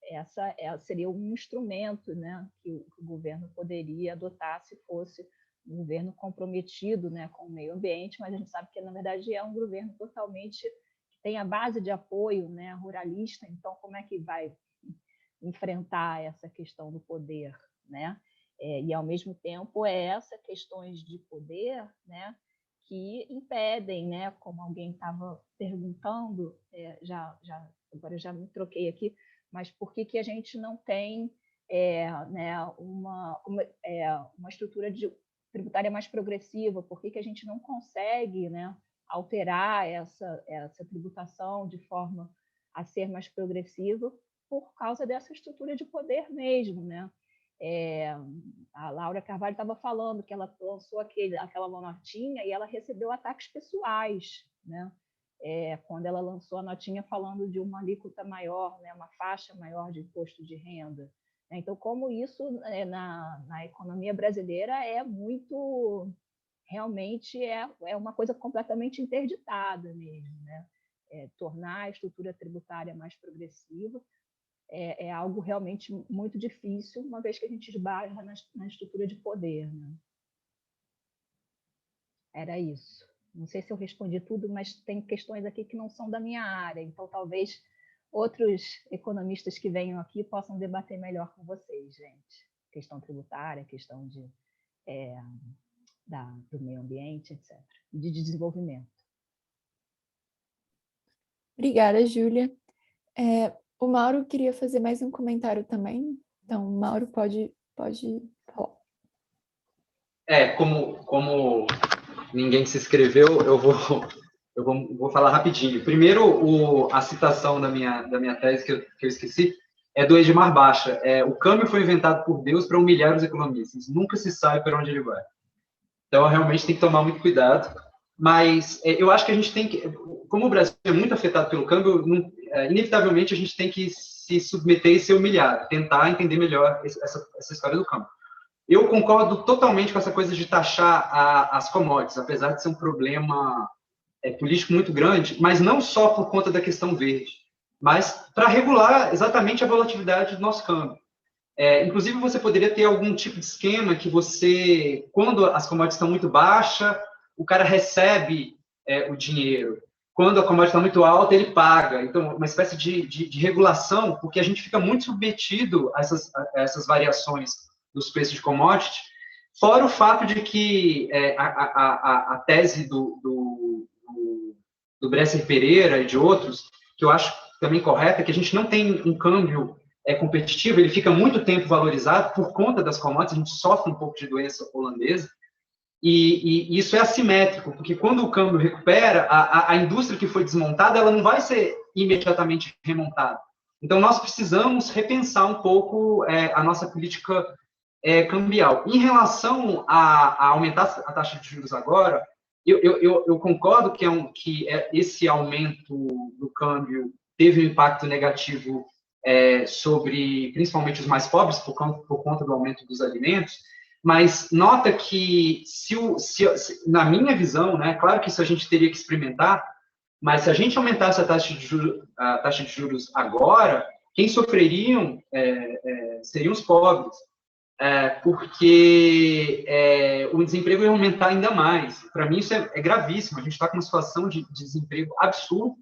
essa seria um instrumento, né, que o governo poderia adotar se fosse um governo comprometido, né, com o meio ambiente, mas a gente sabe que, na verdade, é um governo totalmente que tem a base de apoio, né, ruralista. Então, como é que vai enfrentar essa questão do poder, né? E, ao mesmo tempo, essas questões de poder, né, que impedem, né, como alguém estava perguntando, agora já me troquei aqui, mas por que a gente não tem né, uma estrutura tributária mais progressiva? Por que a gente não consegue, né, alterar essa tributação de forma a ser mais progressiva por causa dessa estrutura de poder mesmo, né? A Laura Carvalho estava falando que ela lançou aquela notinha e ela recebeu ataques pessoais, né? Quando ela lançou a notinha falando de uma alíquota maior, né, uma faixa maior de imposto de renda. Então, como isso na economia brasileira é muito, realmente é uma coisa completamente interditada mesmo, né? Tornar a estrutura tributária mais progressiva é algo realmente muito difícil, uma vez que a gente esbarra na estrutura de poder, né? Era isso. Não sei se eu respondi tudo, mas tem questões aqui que não são da minha área, então talvez outros economistas que venham aqui possam debater melhor com vocês, gente. Questão tributária, questão do meio ambiente, etc. E de desenvolvimento. Obrigada, Júlia. O Mauro queria fazer mais um comentário também. Então, Mauro, pode falar. Como ninguém se inscreveu, eu vou falar rapidinho. Primeiro, a citação da minha tese, que eu esqueci, é do Edmar Baixa. O câmbio foi inventado por Deus para humilhar os economistas. Nunca se sabe para onde ele vai. Então, realmente tem que tomar muito cuidado. Mas eu acho que a gente tem que... Como o Brasil é muito afetado pelo câmbio, inevitavelmente a gente tem que se submeter e ser humilhado, tentar entender melhor essa história do câmbio. Eu concordo totalmente com essa coisa de taxar as commodities, apesar de ser um problema político muito grande, mas não só por conta da questão verde, mas para regular exatamente a volatilidade do nosso câmbio. Inclusive, você poderia ter algum tipo de esquema que você, quando as commodities estão muito baixas, o cara recebe o dinheiro. Quando a commodity está muito alta, ele paga. Então, uma espécie de regulação, porque a gente fica muito submetido a essas variações dos preços de commodity, fora o fato de que a tese do Bresser Pereira e de outros, que eu acho também correta, é que a gente não tem um câmbio competitivo, ele fica muito tempo valorizado por conta das commodities, a gente sofre um pouco de doença holandesa, e isso é assimétrico, porque quando o câmbio recupera, a indústria que foi desmontada, ela não vai ser imediatamente remontada. Então, nós precisamos repensar um pouco a nossa política cambial. Em relação a aumentar a taxa de juros agora, eu concordo que esse aumento do câmbio teve um impacto negativo sobre, principalmente, os mais pobres, por conta do aumento dos alimentos, mas nota que, na minha visão, né, claro que isso a gente teria que experimentar, mas se a gente aumentasse a taxa de juros agora, quem sofreriam seriam os pobres. porque o desemprego ia aumentar ainda mais. Para mim, isso é gravíssimo. A gente está com uma situação de desemprego absurdo.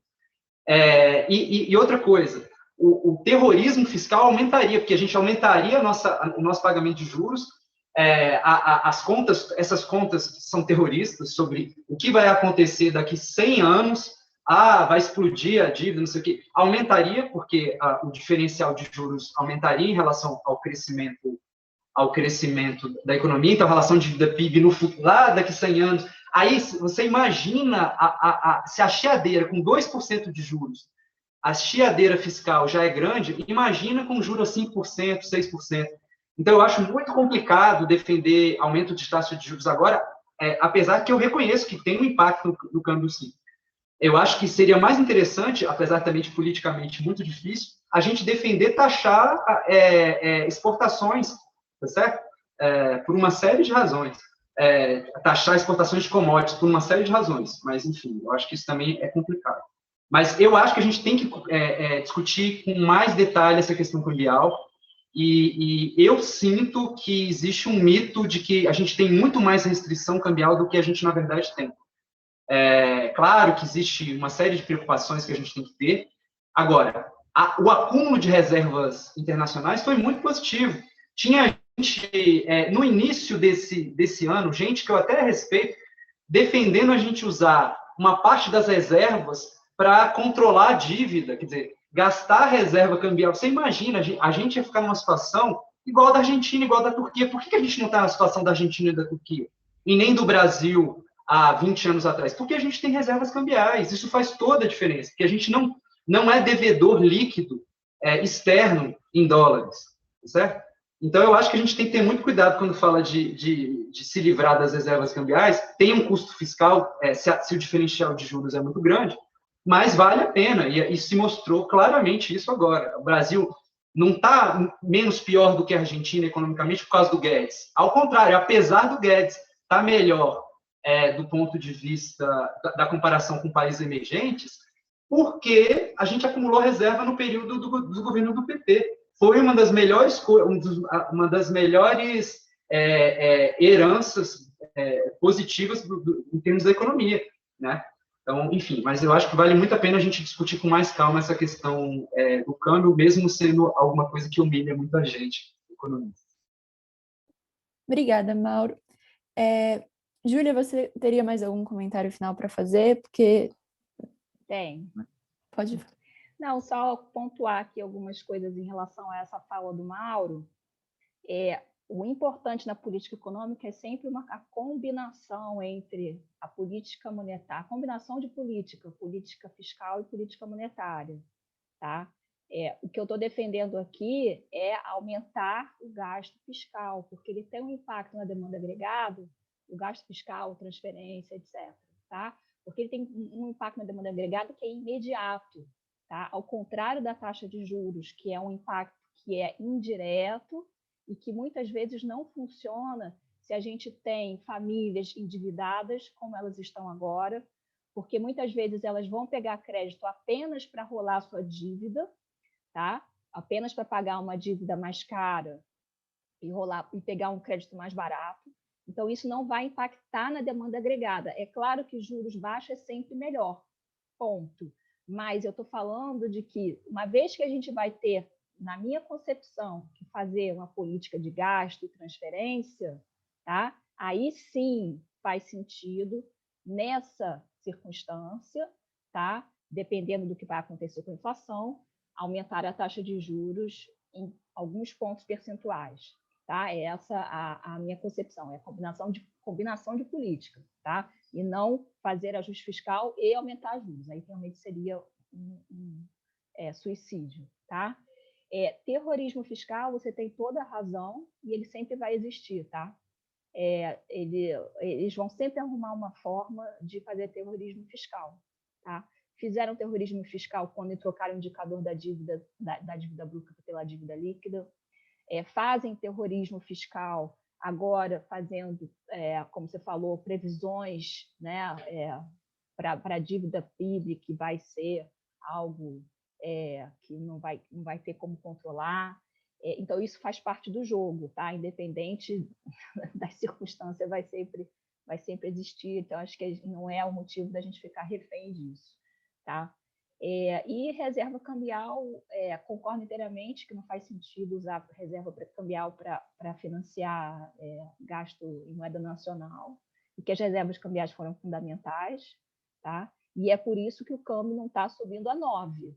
E outra coisa, o terrorismo fiscal aumentaria, porque a gente aumentaria o nosso pagamento de juros, essas contas são terroristas sobre o que vai acontecer daqui 100 anos, vai explodir a dívida, não sei o quê, aumentaria, porque o diferencial de juros aumentaria em relação ao crescimento da economia, então a relação de dívida PIB lá daqui 100 anos, aí você imagina se a chiadeira com 2% de juros, a chiadeira fiscal já é grande, imagina com juros 5%, 6%. Então, eu acho muito complicado defender aumento de taxa de juros agora, apesar que eu reconheço que tem um impacto no câmbio, sim. Eu acho que seria mais interessante, apesar também de politicamente muito difícil, a gente defender taxar exportações, tá certo? Por uma série de razões. Taxar exportações de commodities por uma série de razões. Mas, enfim, eu acho que isso também é complicado. Mas eu acho que a gente tem que discutir com mais detalhe essa questão cambial, e eu sinto que existe um mito de que a gente tem muito mais restrição cambial do que a gente, na verdade, tem. Claro que existe uma série de preocupações que a gente tem que ter. Agora, o acúmulo de reservas internacionais foi muito positivo. Tinha gente, no início desse ano, gente que eu até respeito, defendendo a gente usar uma parte das reservas para controlar a dívida, quer dizer, gastar a reserva cambial. Você imagina, a gente ia ficar numa situação igual a da Argentina, igual a da Turquia. Por que a gente não está na situação da Argentina e da Turquia? E nem do Brasil há 20 anos atrás? Porque a gente tem reservas cambiais. Isso faz toda a diferença, porque a gente não é devedor líquido externo em dólares, certo? Então, eu acho que a gente tem que ter muito cuidado quando fala de se livrar das reservas cambiais. Tem um custo fiscal, se o diferencial de juros é muito grande, mas vale a pena, e se mostrou claramente isso agora. O Brasil não está menos pior do que a Argentina economicamente por causa do Guedes. Ao contrário, apesar do Guedes estar melhor do ponto de vista da comparação com países emergentes, porque a gente acumulou reserva no período do governo do PT. Foi uma das melhores heranças positivas em termos da economia, né? Então, enfim, mas eu acho que vale muito a pena a gente discutir com mais calma essa questão do câmbio, mesmo sendo alguma coisa que humilha muita gente, economista. Obrigada, Mauro. Júlia, você teria mais algum comentário final para fazer? Porque... Tem. Pode. Não, só pontuar aqui algumas coisas em relação a essa fala do Mauro. O importante na política econômica é sempre a combinação entre a política monetária, a combinação de política fiscal e política monetária, tá? O que eu estou defendendo aqui é aumentar o gasto fiscal, porque ele tem um impacto na demanda agregada, o gasto fiscal, transferência, etc., tá? Porque ele tem um impacto na demanda agregada que é imediato, tá? Ao contrário da taxa de juros, que é um impacto que é indireto, e que muitas vezes não funciona se a gente tem famílias endividadas, como elas estão agora, porque muitas vezes elas vão pegar crédito apenas para rolar sua dívida, tá? Apenas para pagar uma dívida mais cara e pegar um crédito mais barato. Então, isso não vai impactar na demanda agregada. É claro que juros baixos é sempre melhor, ponto. Mas eu estou falando de que, uma vez que a gente vai ter, na minha concepção, que fazer uma política de gasto e transferência, tá? Aí sim faz sentido, nessa circunstância, tá? Dependendo do que vai acontecer com a inflação, aumentar a taxa de juros em alguns pontos percentuais. Tá? É essa a minha concepção, é a combinação de política, tá? E não fazer ajuste fiscal e aumentar os juros. Aí realmente seria suicídio. Tá? Terrorismo fiscal, você tem toda a razão, e ele sempre vai existir. Tá? Eles vão sempre arrumar uma forma de fazer terrorismo fiscal. Tá? Fizeram terrorismo fiscal quando trocaram o indicador da dívida bruta pela dívida líquida. Fazem terrorismo fiscal agora fazendo, como você falou, previsões, né, para a dívida PIB, que vai ser algo que não vai ter como controlar. Então, isso faz parte do jogo, tá? Independente das circunstâncias, vai sempre existir. Então, acho que não é o motivo da gente ficar refém disso, tá? E reserva cambial, concordo inteiramente que não faz sentido usar reserva cambial para financiar gasto em moeda nacional, e que as reservas cambiais foram fundamentais, tá? E é por isso que o câmbio não está subindo a 9,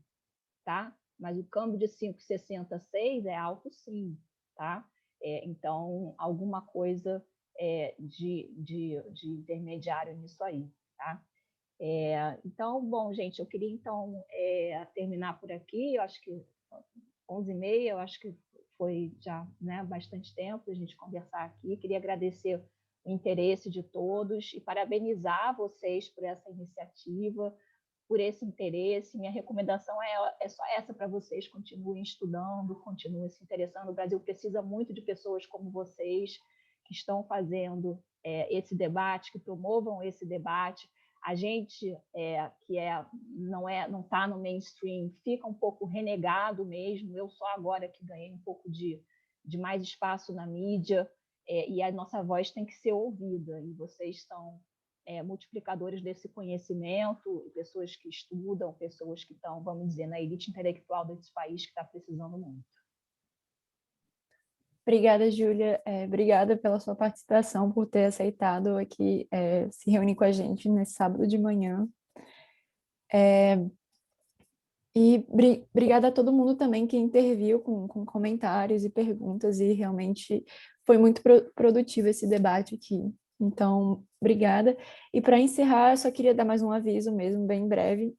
tá? Mas o câmbio de 5,60 a 6 é alto, sim, tá? Então, alguma coisa de intermediário nisso aí, tá? Então, bom, gente, eu queria, então, terminar por aqui. Eu acho que 11h30, eu acho que foi já, né, bastante tempo a gente conversar aqui. Queria agradecer o interesse de todos e parabenizar vocês por essa iniciativa, por esse interesse. Minha recomendação é só essa para vocês: continuem estudando, continuem se interessando. O Brasil precisa muito de pessoas como vocês, que estão fazendo esse debate, que promovam esse debate. A gente que não está no mainstream fica um pouco renegado mesmo. Eu só agora que ganhei um pouco de mais espaço na mídia, e a nossa voz tem que ser ouvida, e vocês são multiplicadores desse conhecimento, pessoas que estudam, pessoas que estão, vamos dizer, na elite intelectual desse país, que está precisando muito. Obrigada, Júlia. Obrigada pela sua participação, por ter aceitado aqui se reunir com a gente nesse sábado de manhã. E obrigada a todo mundo também que interviu com comentários e perguntas, e realmente foi muito produtivo esse debate aqui. Então, obrigada. E para encerrar, eu só queria dar mais um aviso mesmo, bem breve,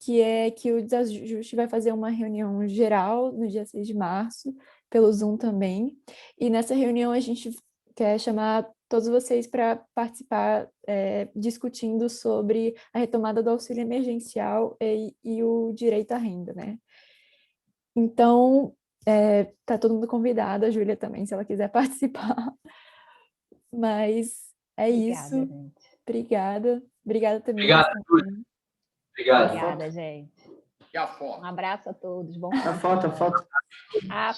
que é que o Desajuste vai fazer uma reunião geral no dia 6 de março, pelo Zoom também. E nessa reunião a gente quer chamar todos vocês para participar, discutindo sobre a retomada do auxílio emergencial e o direito à renda, né? Então, tá todo mundo convidado, a Júlia também, se ela quiser participar. Mas Obrigada, isso. Gente. Obrigada. Obrigada também. Obrigado, Júlia. Obrigado. Obrigada, gente. E a foto? Um abraço a todos. Bom A foto.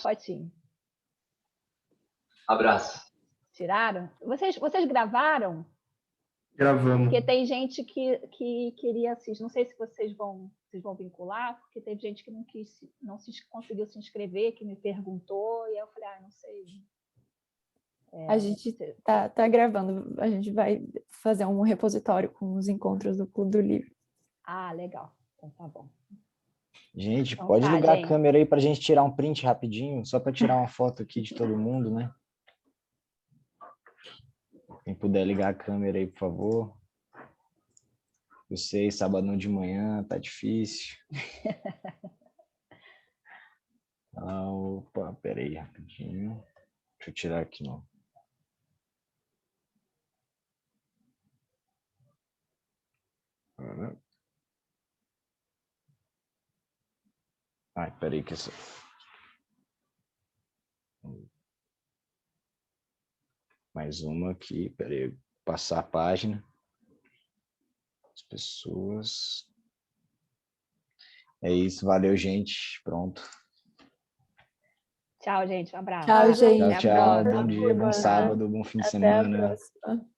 fotinho. Abraço. Tiraram? Vocês gravaram? Gravamos. Porque tem gente que queria assistir. Não sei se vocês vão vincular, porque teve gente que não conseguiu se inscrever, que me perguntou, e eu falei, não sei. A gente tá gravando, a gente vai fazer um repositório com os encontros do Clube do Livro. Ah, legal. Então tá bom. Gente, Então pode tá, ligar gente. a câmera aí para a gente tirar um print rapidinho, só para tirar uma foto aqui de todo mundo, né? Quem puder ligar a câmera aí, por favor. Eu sei, sabadão de manhã, tá difícil. Opa, peraí, rapidinho. Deixa eu tirar aqui, não. Ai, peraí que isso... Mais uma aqui, peraí, passar a página. As pessoas... É isso, valeu, gente. Pronto. Tchau, gente. Um abraço. Tchau, gente. Tchau, Até a tchau. próxima. Bom dia, bom sábado, bom fim de Até a semana. próxima.